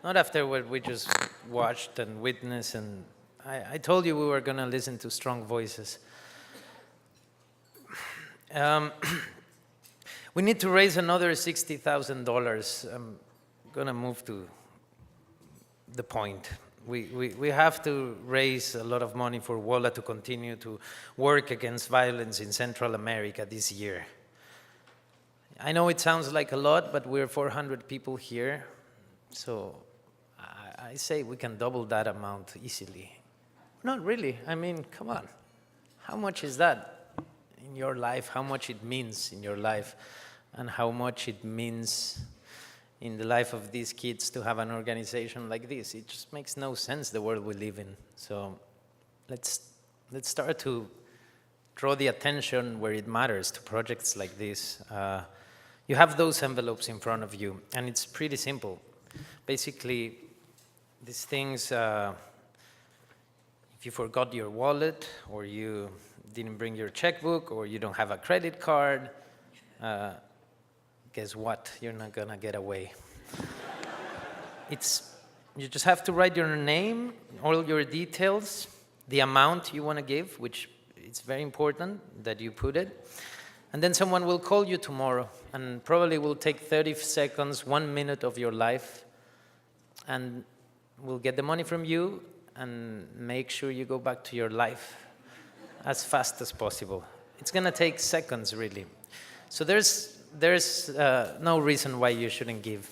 C: Not after what we just watched and witnessed, and I told you we were gonna listen to strong voices. We need to raise another $60,000. I'm gonna move to the point. We have to raise a lot of money for WOLA to continue to work against violence in Central America this year. I know it sounds like a lot, but we're 400 people here, so I say we can double that amount easily. Not really. I mean, come on. How much is that in your life? How much it means in your life? And how much it means in the life of these kids to have an organization like this? It just makes no sense, the world we live in. So let's start to draw the attention where it matters to projects like this. You have those envelopes in front of you, and it's pretty simple. Basically, these things, if you forgot your wallet, or you didn't bring your checkbook, or you don't have a credit card, guess what? You're not gonna get away. You just have to write your name, all your details, the amount you wanna give, which it's very important that you put it. And then someone will call you tomorrow, and probably will take 30 seconds, 1 minute of your life, and will get the money from you and make sure you go back to your life as fast as possible. It's gonna take seconds, really. So there's no reason why you shouldn't give.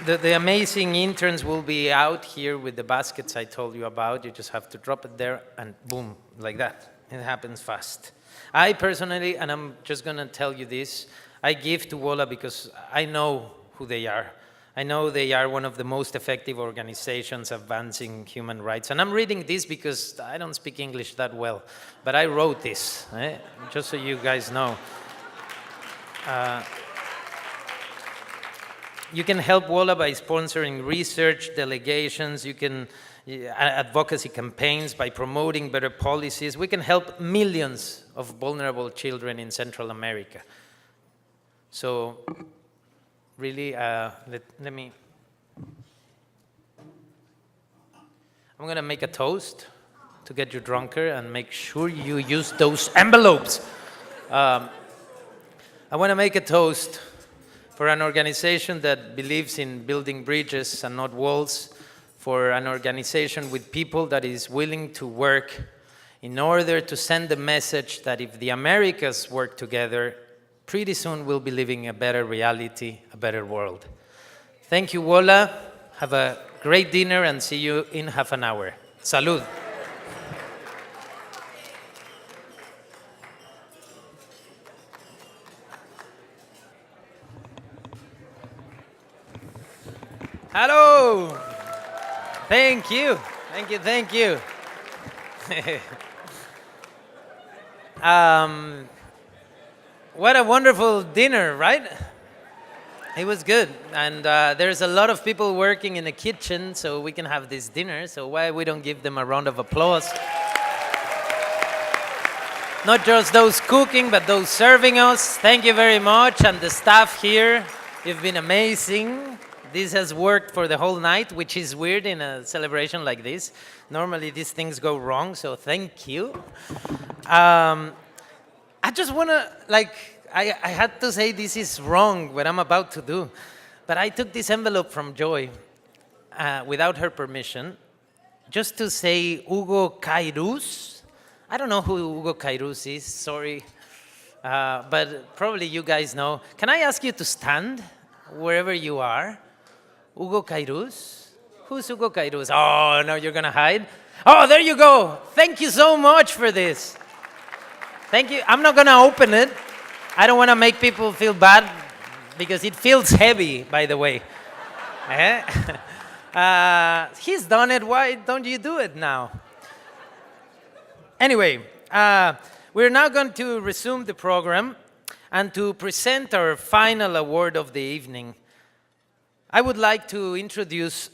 C: The amazing interns will be out here with the baskets I told you about. You just have to drop it there and boom, like that. It happens fast. I personally, and I'm just gonna tell you this, I give to WOLA because I know who they are. I know they are one of the most effective organizations advancing human rights. And I'm reading this because I don't speak English that well, but I wrote this, just so you guys know. You can help WOLA by sponsoring research, delegations, you can advocacy campaigns, by promoting better policies. We can help millions of vulnerable children in Central America. So really, let me, I'm gonna make a toast to get you drunker and make sure you use those envelopes. I wanna make a toast for an organization that believes in building bridges and not walls, for an organization with people that is willing to work in order to send the message that if the Americas work together, pretty soon we'll be living a better reality, a better world. Thank you, WOLA. Have a great dinner and see you in half an hour. Salud. Hello. Thank you. Thank you. Thank you. What a wonderful dinner, right? It was good. And there's a lot of people working in the kitchen, so we can have this dinner. So why we don't give them a round of applause? Not just those cooking, but those serving us. Thank you very much. And the staff here, you've been amazing. This has worked for the whole night, which is weird in a celebration like this. Normally these things go wrong, so thank you. I just want to, I had to say this is wrong, what I'm about to do. But I took this envelope from Joy without her permission, just to say Hugo Cairus I don't know who Hugo Cairuz is, sorry. But probably you guys know. Can I ask you to stand wherever you are? Hugo Cairuz? Who's Hugo Cairuz? Oh, no, you're going to hide? Oh, there you go. Thank you so much for this. Thank you. I'm not going to open it. I don't want to make people feel bad because it feels heavy, by the way. He's done it. Why don't you do it now? Anyway, we're now going to resume the program and to present our final award of the evening. I would like to introduce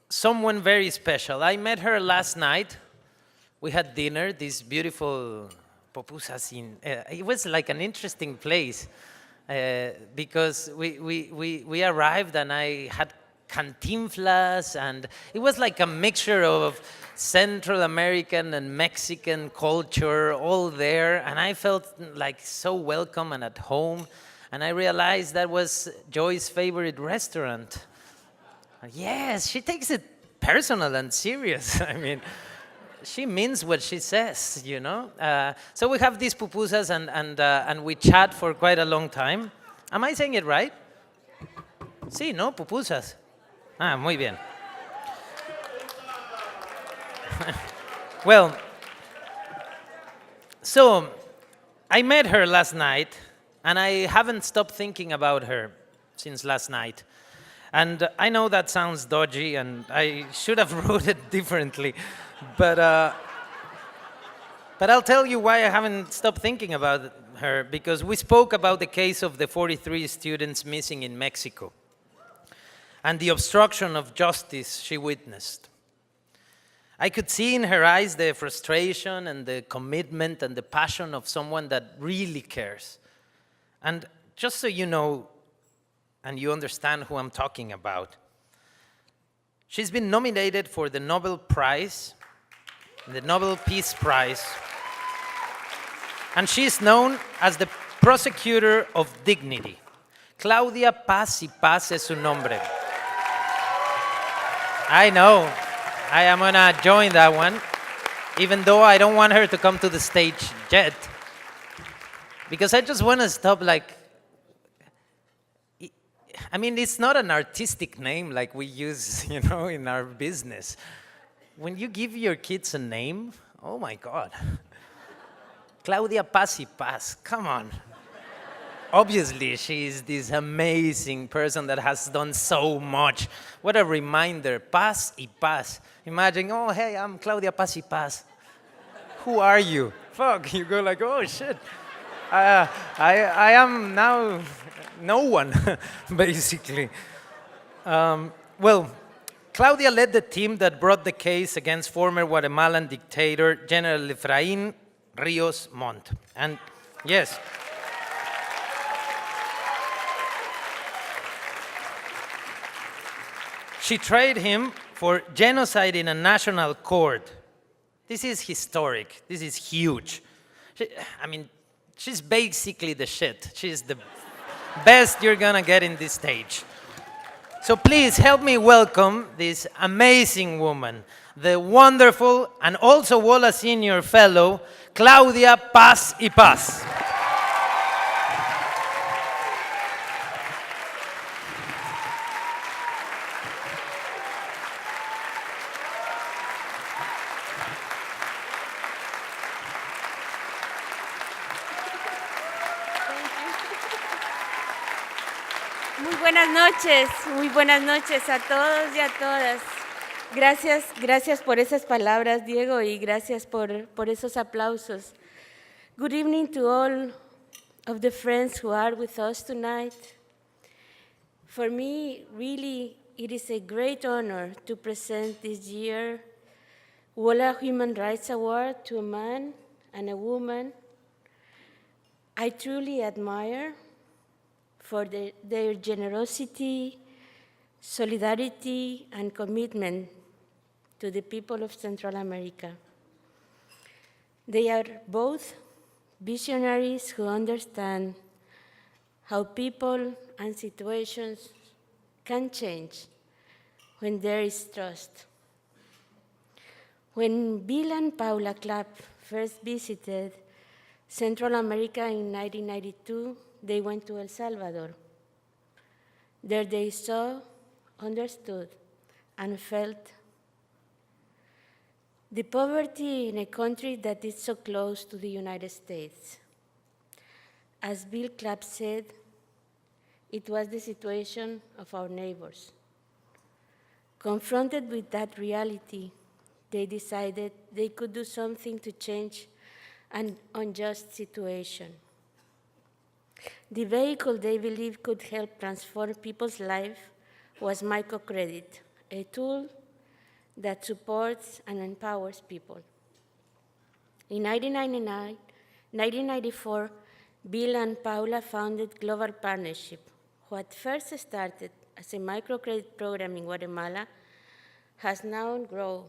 C: someone very special. I met her last night. We had dinner, these beautiful pupusas. It was like an interesting place because we arrived and I had cantinflas, and it was like a mixture of Central American and Mexican culture all there, and I felt like so welcome and at home, and I realized that was Joy's favorite restaurant. Yes, she takes it personal and serious. I mean, she means what she says, you know? So we have these pupusas and we chat for quite a long time. Am I saying it right? Sí, ¿no? Pupusas. Ah, muy bien. Well, so I met her last night, and I haven't stopped thinking about her since last night. And I know that sounds dodgy, and I should have wrote it differently, but I'll tell you why I haven't stopped thinking about her, because we spoke about the case of the 43 students missing in Mexico and the obstruction of justice she witnessed. I could see in her eyes the frustration and the commitment and the passion of someone that really cares. And just so you know, and you understand who I'm talking about, she's been nominated for the Nobel Prize, the Nobel Peace Prize, and she's known as the prosecutor of dignity. Claudia Paz y Paz es su nombre. I know. I am gonna join that one, even though I don't want her to come to the stage yet, because I just want to stop, like, I mean, it's not an artistic name like we use, you know, in our business. When you give your kids a name, oh my God. Claudia Paz y Paz, come on. Obviously, she is this amazing person that has done so much. What a reminder, Paz y Paz. Imagine, oh, hey, I'm Claudia Paz y Paz. Who are you? Fuck, you go like, oh, shit. I am now no one, basically. Well, Claudia led the team that brought the case against former Guatemalan dictator, General Efraín Ríos Montt. And yes, she tried him for genocide in a national court. This is historic. This is huge. She's basically the shit. She's the best you're gonna get in this stage. So please help me welcome this amazing woman, the wonderful and also WOLA Senior Fellow, Claudia Paz y Paz.
O: Muy buenas noches a todos y a todas. Gracias por esas palabras, Diego, y gracias por esos aplausos. Good evening to all of the friends who are with us tonight. For me, really, it is a great honor to present this year WOLA Human Rights Award to a man and a woman I truly admire for their generosity, solidarity, and commitment to the people of Central America. They are both visionaries who understand how people and situations can change when there is trust. When Bill and Paula Clapp first visited Central America in 1992, they went to El Salvador. There they saw, understood, and felt the poverty in a country that is so close to the United States. As Bill Clapp said, it was the situation of our neighbors. Confronted with that reality, they decided they could do something to change an unjust situation. The vehicle they believed could help transform people's lives was microcredit, a tool that supports and empowers people. In 1994, Bill and Paula founded Global Partnership. What first started as a microcredit program in Guatemala has now grown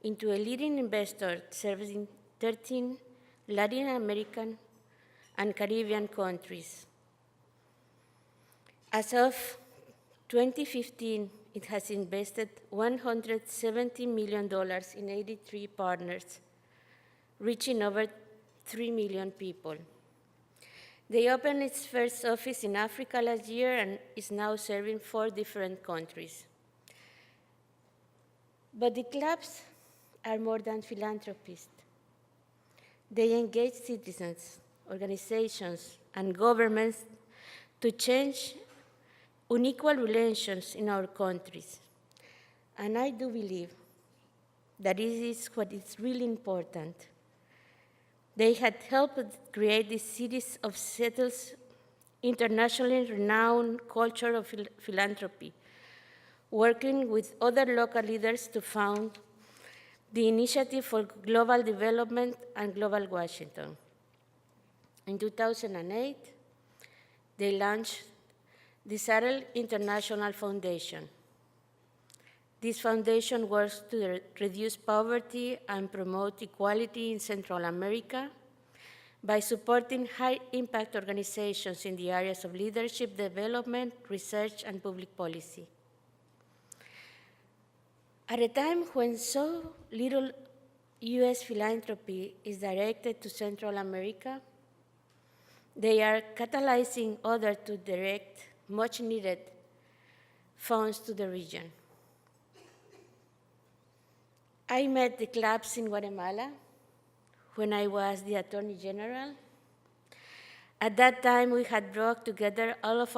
O: into a leading investor serving 13 Latin American and Caribbean countries. As of 2015, it has invested $170 million in 83 partners, reaching over 3 million people. They opened its first office in Africa last year and is now serving 4 different countries. But the clubs are more than philanthropists. They engage citizens, organizations, and governments to change unequal relations in our countries. And I do believe that this is what is really important. They had helped create the cities of Seattle's internationally renowned culture of philanthropy, working with other local leaders to found the Initiative for Global Development and Global Washington. In 2008, they launched the Seattle International Foundation. This foundation works to reduce poverty and promote equality in Central America by supporting high-impact organizations in the areas of leadership, development, research, and public policy. At a time when so little U.S. philanthropy is directed to Central America, they are catalyzing others to direct much-needed funds to the region. I met the clubs in Guatemala when I was the Attorney General. At that time, we had brought together all of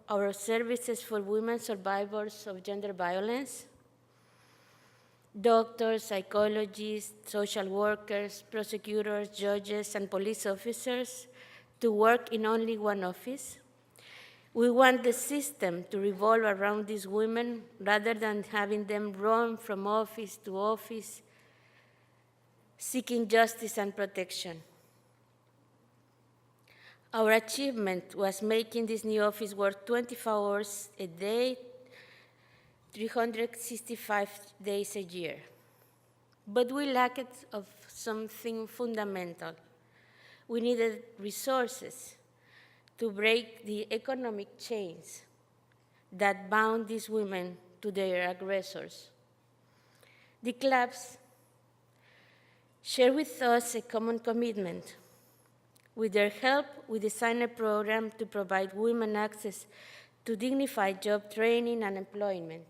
O: our services for women survivors of gender violence: doctors, psychologists, social workers, prosecutors, judges, and police officers to work in only one office. We want the system to revolve around these women rather than having them run from office to office, seeking justice and protection. Our achievement was making this new office work 24 hours a day, 365 days a year. But we lacked of something fundamental. We needed resources to break the economic chains that bound these women to their aggressors. The clubs share with us a common commitment. With their help, we designed a program to provide women access to dignified job training and employment.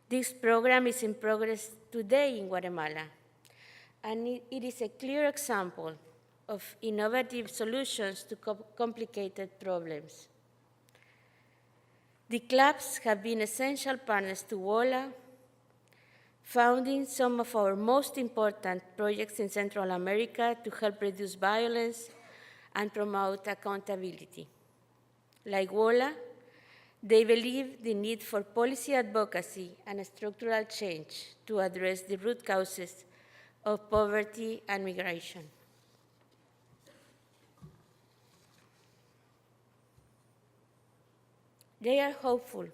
O: This program is in progress today in Guatemala, and it is a clear example of innovative solutions to complicated problems. The clubs have been essential partners to WOLA, founding some of our most important projects in Central America to help reduce violence and promote accountability. Like WOLA, they believe the need for policy advocacy and structural change to address the root causes of poverty and migration. They are hopeful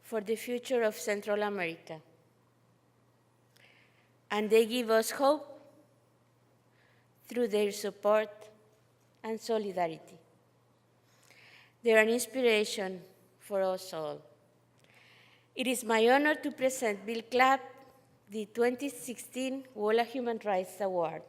O: for the future of Central America, and they give us hope through their support and solidarity. They are an inspiration for us all. It is my honor to present Bill Clapp, the 2016 WOLA Human Rights Award.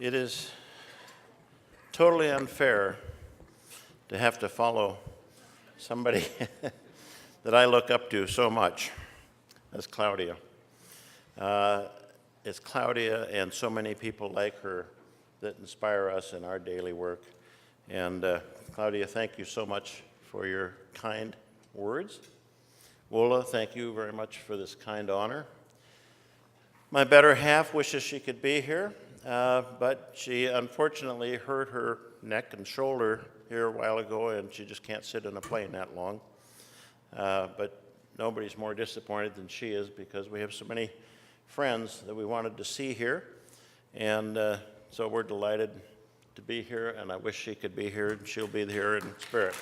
P: It is totally unfair to have to follow somebody that I look up to so much as Claudia. It's Claudia and so many people like her that inspire us in our daily work. And Claudia, thank you so much for your kind words. WOLA, thank you very much for this kind honor. My better half wishes she could be here, but she unfortunately hurt her neck and shoulder here a while ago, and she just can't sit in a plane that long. But nobody's more disappointed than she is, because we have so many friends that we wanted to see here, and so we're delighted to be here, and I wish she could be here, and she'll be here in spirit.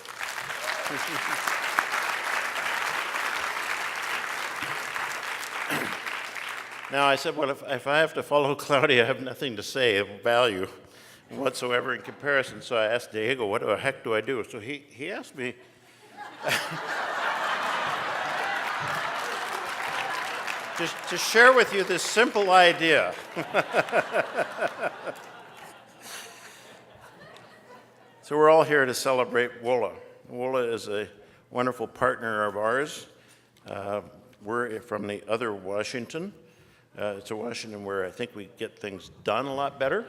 P: Now, I said, well, if I have to follow Claudia, I have nothing to say of value whatsoever in comparison. So I asked Diego, what the heck do I do? So he asked me, to share with you this simple idea. So we're all here to celebrate WOLA. WOLA is a wonderful partner of ours. We're from the other Washington. It's a Washington where I think we get things done a lot better.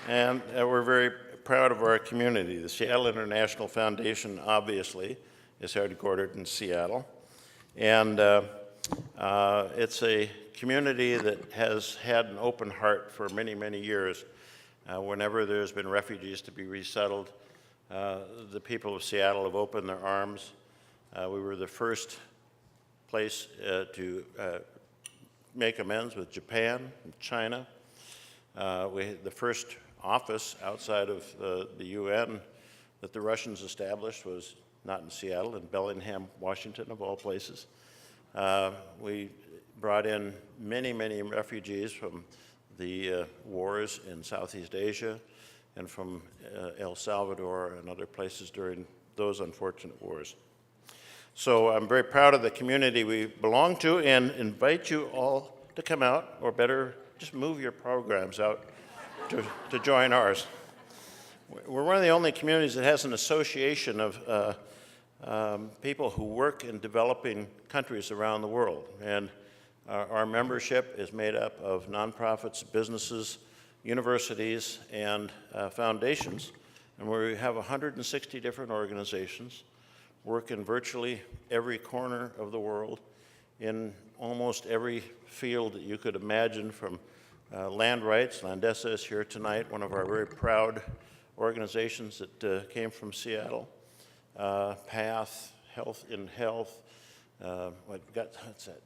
P: And we're very proud of our community. The Seattle International Foundation, obviously, is headquartered in Seattle. And it's a community that has had an open heart for many, many years. Whenever there's been refugees to be resettled, the people of Seattle have opened their arms. We were the first place to make amends with Japan and China. The first office outside of the UN that the Russians established was not in Seattle, in Bellingham, Washington, of all places. We brought in many, many refugees from the wars in Southeast Asia and from El Salvador and other places during those unfortunate wars. So I'm very proud of the community we belong to and invite you all to come out, or better, just move your programs out to join ours. We're one of the only communities that has an association of people who work in developing countries around the world. And our membership is made up of nonprofits, businesses, universities, and foundations. And we have 160 different organizations, work in virtually every corner of the world, in almost every field that you could imagine, from land rights. Landesa is here tonight, one of our very proud organizations that came from Seattle. PATH, Health in Health, what's that?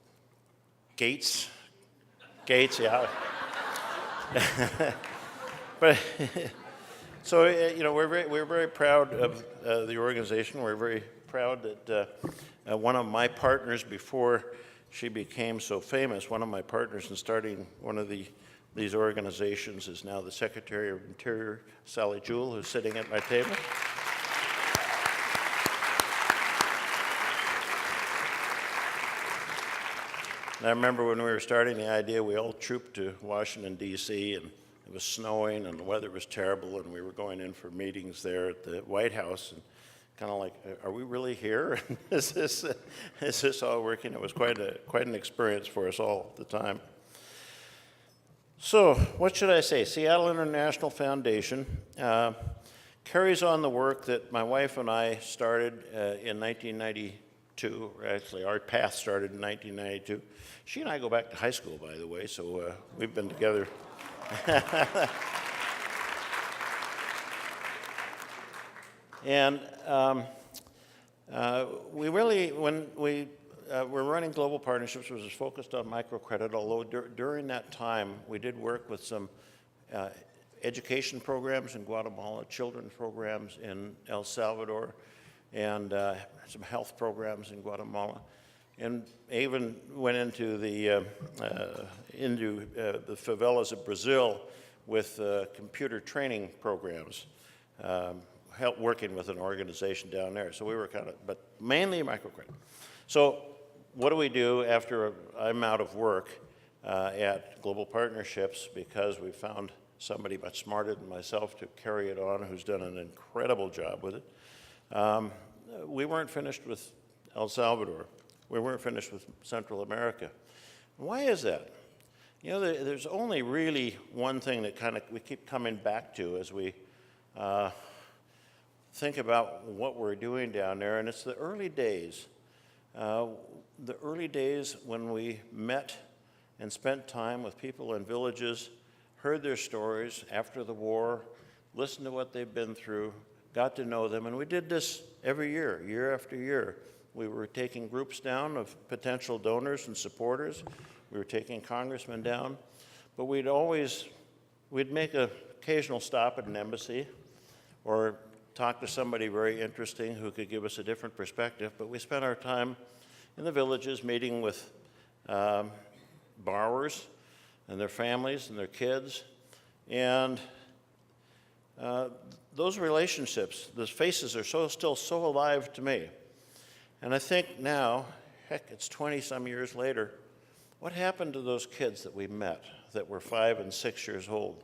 P: Gates, yeah. But so we're very proud of the organization. We're very proud that one of my partners, before she became so famous, one of my partners in starting one of these organizations is now the Secretary of Interior, Sally Jewell, who's sitting at my table. And I remember when we were starting the idea, we all trooped to Washington, D.C., and it was snowing and the weather was terrible, and we were going in for meetings there at the White House, and kind of like, are we really here? is this all working? It was quite an experience for us all at the time. So what should I say? Seattle International Foundation carries on the work that my wife and I started in 1992 1992. Actually, our path started in 1992. She and I go back to high school, by the way, so we've been together. And we really, when we were running global partnerships, which was focused on microcredit, although during that time we did work with some education programs in Guatemala, children's programs in El Salvador, and some health programs in Guatemala, and even went into the favelas of Brazil with computer training programs, working with an organization down there. So we were kind of, but mainly microcredit. So what do we do after I'm out of work at Global Partnerships, because we found somebody much smarter than myself to carry it on, who's done an incredible job with it. We weren't finished with El Salvador. We weren't finished with Central America. Why is that? You know, there's only really one thing that kind of we keep coming back to as we think about what we're doing down there, and it's the early days. The early days when we met and spent time with people in villages, heard their stories after the war, listened to what they've been through, got to know them, and we did this every year, year after year. We were taking groups down of potential donors and supporters. We were taking congressmen down, but we'd make an occasional stop at an embassy or talk to somebody very interesting who could give us a different perspective, but we spent our time in the villages meeting with borrowers and their families and their kids, and those relationships, those faces are still so alive to me. And I think now, heck, it's 20-some years later, what happened to those kids that we met that were 5 and 6 years old?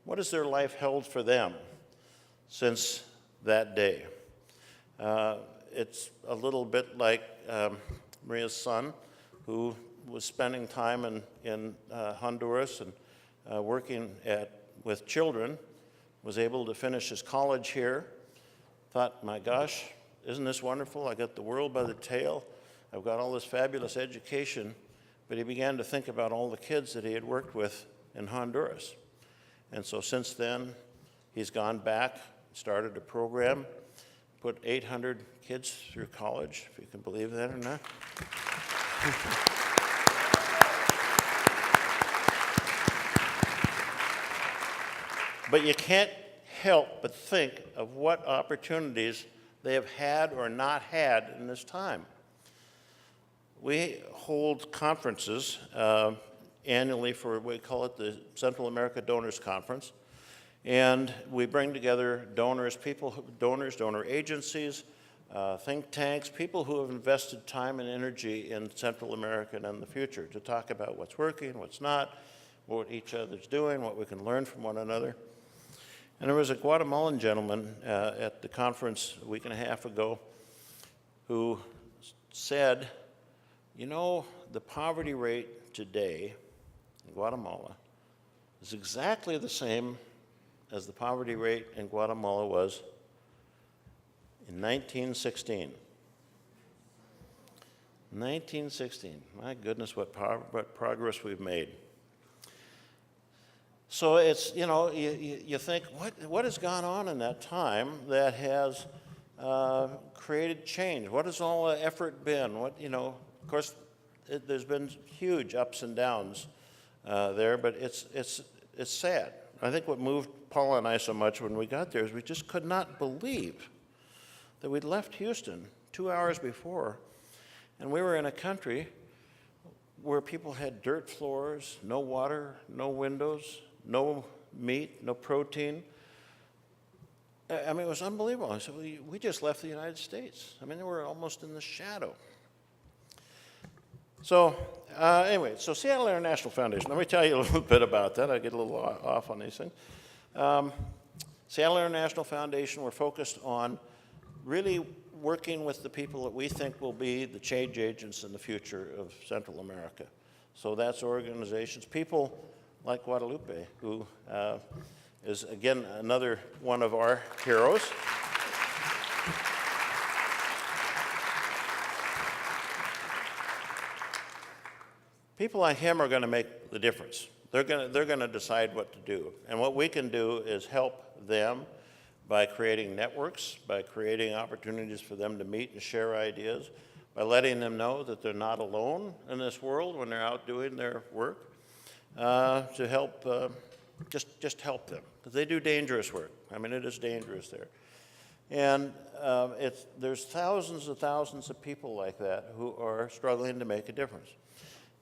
P: What has their life held for them since that day? It's a little bit like Maria's son, who was spending time in Honduras and working with children, was able to finish his college here, thought, my gosh, isn't this wonderful? I got the world by the tail. I've got all this fabulous education. But he began to think about all the kids that he had worked with in Honduras. And so since then, he's gone back, started a program, put 800 kids through college, if you can believe that or not. But you can't help but think of what opportunities they have had or not had in this time. We hold conferences annually for what we call it the Central America Donors Conference. And we bring together donors, donor agencies, think tanks, people who have invested time and energy in Central America and in the future to talk about what's working, what's not, what each other's doing, what we can learn from one another. And there was a Guatemalan gentleman at the conference a week and a half ago who said, you know, the poverty rate today in Guatemala is exactly the same as the poverty rate in Guatemala was in 1916. 1916, my goodness, what progress we've made. So it's, you know, you think, what has gone on in that time that has created change? What has all the effort been? What, you know, of course, there's been huge ups and downs there, but it's sad. I think what moved Paula and I so much when we got there is we just could not believe that we'd left Houston 2 hours before, and we were in a country where people had dirt floors, no water, no windows, no meat, no protein. I mean, it was unbelievable. I said, we just left the United States. I mean, they were almost in the shadow. So anyway, so Seattle International Foundation, let me tell you a little bit about that. I get a little off on these things. Seattle International Foundation, we're focused on really working with the people that we think will be the change agents in the future of Central America. So that's organizations, people like Guadalupe, who is, again, another one of our heroes. People like him are going to make the difference. They're going to decide what to do. And what we can do is help them by creating networks, by creating opportunities for them to meet and share ideas, by letting them know that they're not alone in this world when they're out doing their work, to help, just help them. Because they do dangerous work. I mean, it is dangerous there. And there's thousands and thousands of people like that who are struggling to make a difference.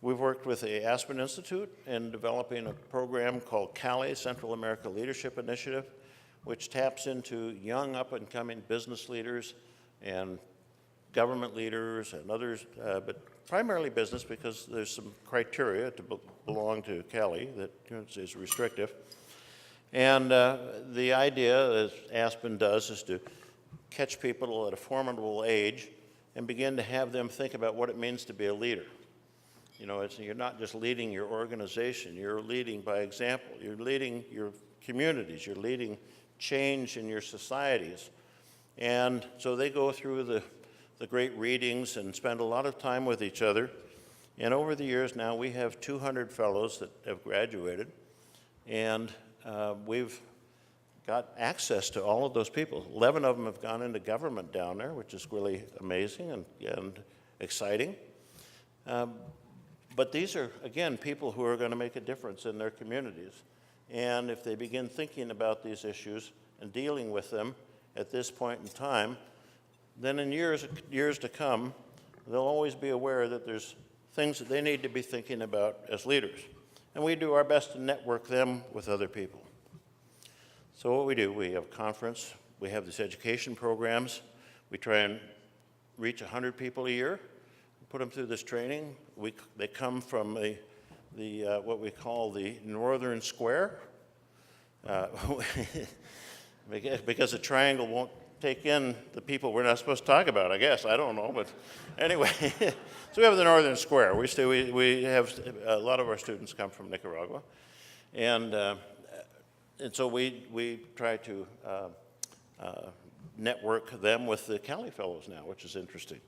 P: We've worked with the Aspen Institute in developing a program called Cali, Central America Leadership Initiative, which taps into young up-and-coming business leaders and government leaders and others, but primarily business because there's some criteria to belong to Cali that is restrictive. And the idea, as Aspen does, is to catch people at a formidable age and begin to have them think about what it means to be a leader. You know, you're not just leading your organization, you're leading by example. You're leading your communities, you're leading change in your societies. And so they go through the great readings and spend a lot of time with each other. And over the years now, we have 200 fellows that have graduated. And we've got access to all of those people. 11 of them have gone into government down there, which is really amazing and exciting. But these are, again, people who are going to make a difference in their communities. And if they begin thinking about these issues and dealing with them at this point in time, then in years to come, they'll always be aware that there's things that they need to be thinking about as leaders. And we do our best to network them with other people. So what we do, we have a conference, we have these education programs, we try and reach 100 people a year, put them through this training. They come from what we call the northern square, because a triangle won't take in the people we're not supposed to talk about, I guess. I don't know, but anyway. So we have the northern square. We have a lot of our students come from Nicaragua, and so we try to network them with the Cali Fellows now, which is interesting.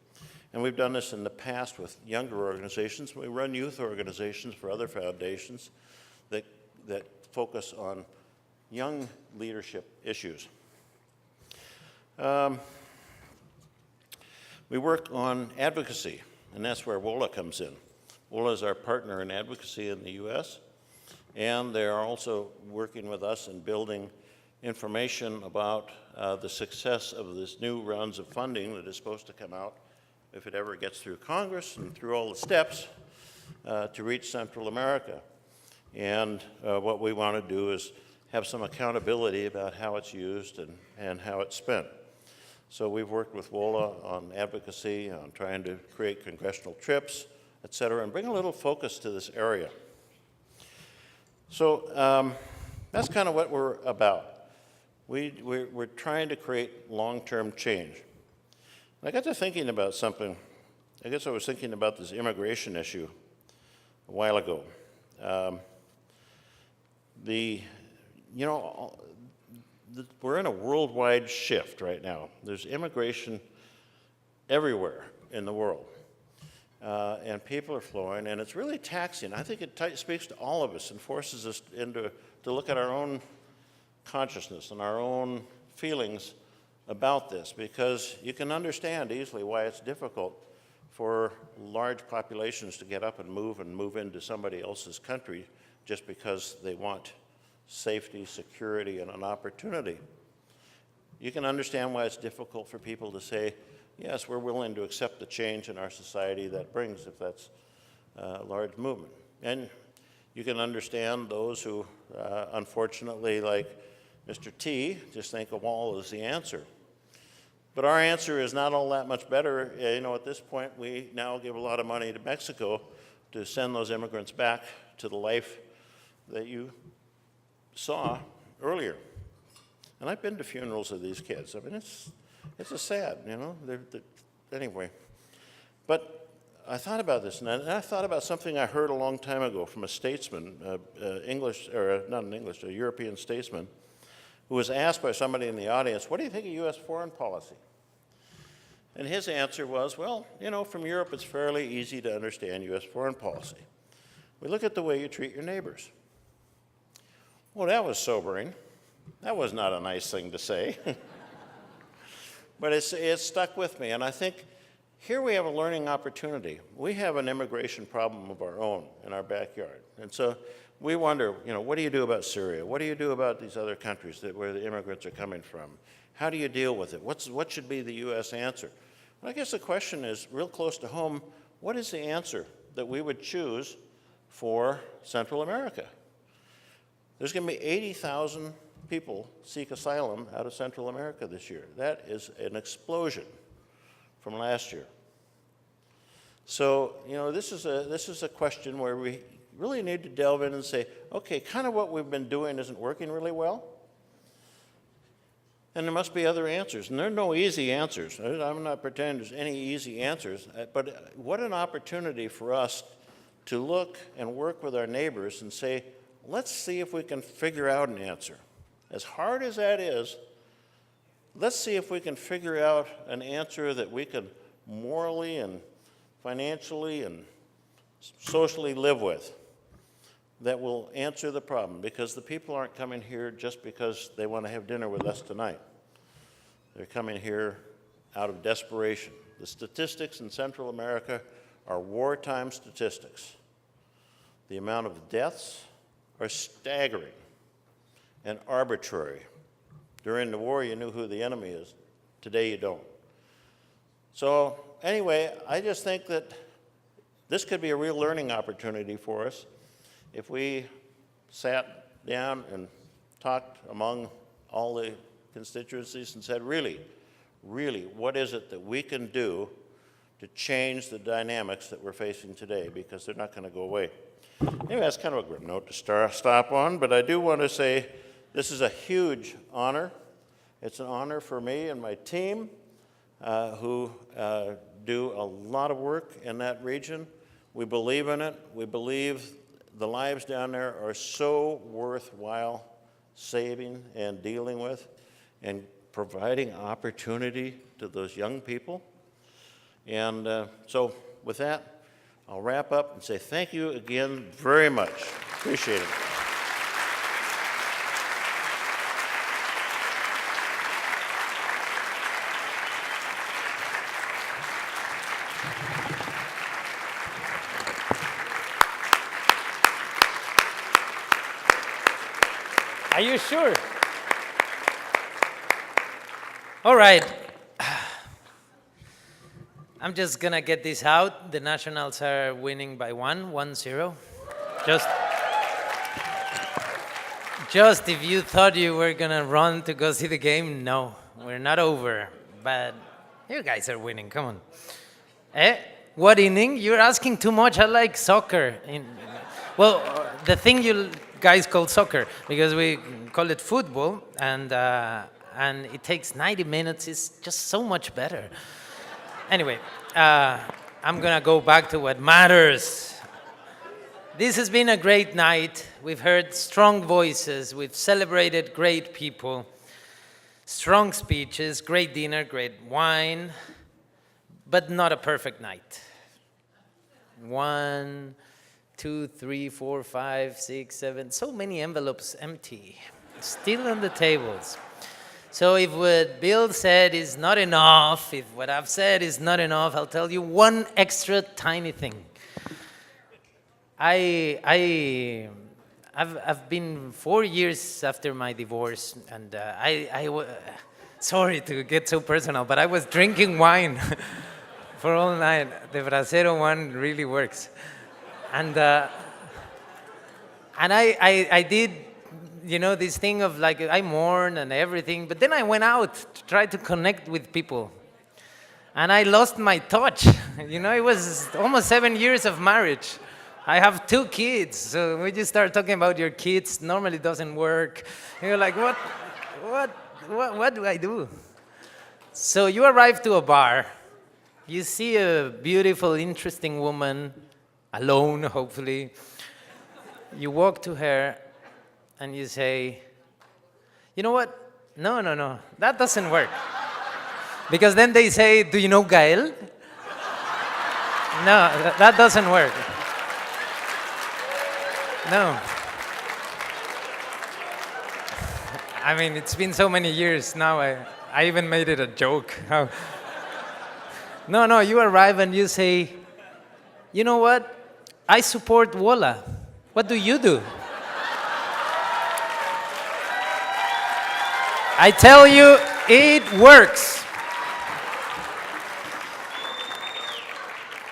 P: And we've done this in the past with younger organizations. We run youth organizations for other foundations that focus on young leadership issues. We work on advocacy, and that's where WOLA comes in. WOLA is our partner in advocacy in the U.S., and they are also working with us in building information about the success of this new rounds of funding that is supposed to come out if it ever gets through Congress and through all the steps to reach Central America. And what we want to do is have some accountability about how it's used and how it's spent. So we've worked with WOLA on advocacy, on trying to create congressional trips, et cetera, and bring a little focus to this area. So that's kind of what we're about. We're trying to create long-term change. I got to thinking about something. I guess I was thinking about this immigration issue a while ago. We're in a worldwide shift right now. There's immigration everywhere in the world. And people are flowing, and it's really taxing. I think it speaks to all of us and forces us to look at our own consciousness and our own feelings about this, because you can understand easily why it's difficult for large populations to get up and move into somebody else's country just because they want safety, security, and an opportunity. You can understand why it's difficult for people to say, yes, we're willing to accept the change in our society that brings, if that's a large movement. And you can understand those who, unfortunately, like Mr. T, just think a wall is the answer. But our answer is not all that much better. At this point, we now give a lot of money to Mexico to send those immigrants back to the life that you saw earlier. And I've been to funerals of these kids. I mean, it's a sad, anyway. But I thought about this, and I thought about something I heard a long time ago from a statesman, a European statesman, who was asked by somebody in the audience, what do you think of U.S. foreign policy? And his answer was, well, from Europe it's fairly easy to understand U.S. foreign policy. We look at the way you treat your neighbors. Well, that was sobering. That was not a nice thing to say. But it stuck with me, and I think here we have a learning opportunity. We have an immigration problem of our own in our backyard. And so we wonder, what do you do about Syria? What do you do about these other countries where the immigrants are coming from? How do you deal with it? What should be the U.S. answer? And I guess the question is, real close to home, what is the answer that we would choose for Central America? There's going to be 80,000 people seek asylum out of Central America this year. That is an explosion from last year. So, this is a question where we really need to delve in and say, okay, kind of what we've been doing isn't working really well. And there must be other answers. And there are no easy answers. I'm not pretending there's any easy answers. But what an opportunity for us to look and work with our neighbors and say, let's see if we can figure out an answer. As hard as that is, let's see if we can figure out an answer that we can morally and financially and socially live with that will answer the problem, because the people aren't coming here just because they want to have dinner with us tonight. They're coming here out of desperation. The statistics in Central America are wartime statistics. The amount of deaths are staggering and arbitrary. During the war, you knew who the enemy is. Today, you don't. So anyway, I just think that this could be a real learning opportunity for us if we sat down and talked among all the constituencies and said, really, what is it that we can do to change the dynamics that we're facing today, because they're not going to go away. Anyway, that's kind of a good note to stop on, but I do want to say this is a huge honor. It's an honor for me and my team who do a lot of work in that region. We believe in it. We believe the lives down there are so worthwhile saving and dealing with and providing opportunity to those young people. And so with that, I'll wrap up and say thank you again very much. Appreciate it.
C: Are you sure? All right. I'm just gonna get this out. The Nationals are winning by 1-0. Just if you thought you were gonna run to go see the game, no, we're not over. But you guys are winning, come on. What inning? You're asking too much. I like soccer. Well, the thing you guys call soccer, because we call it football, and it takes 90 minutes. It's just so much better. Anyway, I'm gonna go back to what matters. This has been a great night. We've heard strong voices. We've celebrated great people, strong speeches, great dinner, great wine, but not a perfect night. 1, 2, 3, 4, 5, 6, 7, so many envelopes empty, still on the tables. So if what Bill said is not enough, if what I've said is not enough, I'll tell you one extra tiny thing. I've been 4 years after my divorce, and sorry to get so personal, but I was drinking wine for all night. The Bracero one really works. And I did, this thing of like, I mourn and everything, but then I went out to try to connect with people. And I lost my touch. It was almost 7 years of marriage. I have 2 kids, so when you start talking about your kids, normally it doesn't work. You're like, what do I do? So you arrive to a bar, you see a beautiful, interesting woman, alone, hopefully. You walk to her and you say, you know what? No, that doesn't work. Because then they say, do you know Gael? No, that doesn't work. No. I mean, it's been so many years now. I even made it a joke. No, you arrive and you say, you know what? I support WOLA. What do you do? I tell you, it works.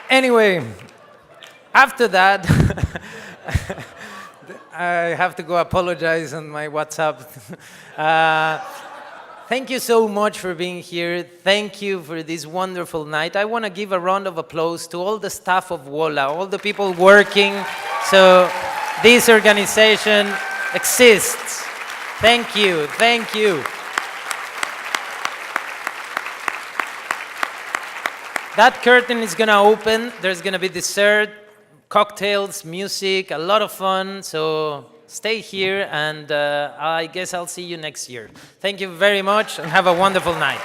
C: Anyway, after that, I have to go apologize on my WhatsApp. Thank you so much for being here. Thank you for this wonderful night. I want to give a round of applause to all the staff of WOLA, all the people working so this organization exists. Thank you, thank you. That curtain is going to open. There's going to be dessert, cocktails, music, a lot of fun. So stay here, and I guess I'll see you next year. Thank you very much, and have a wonderful night.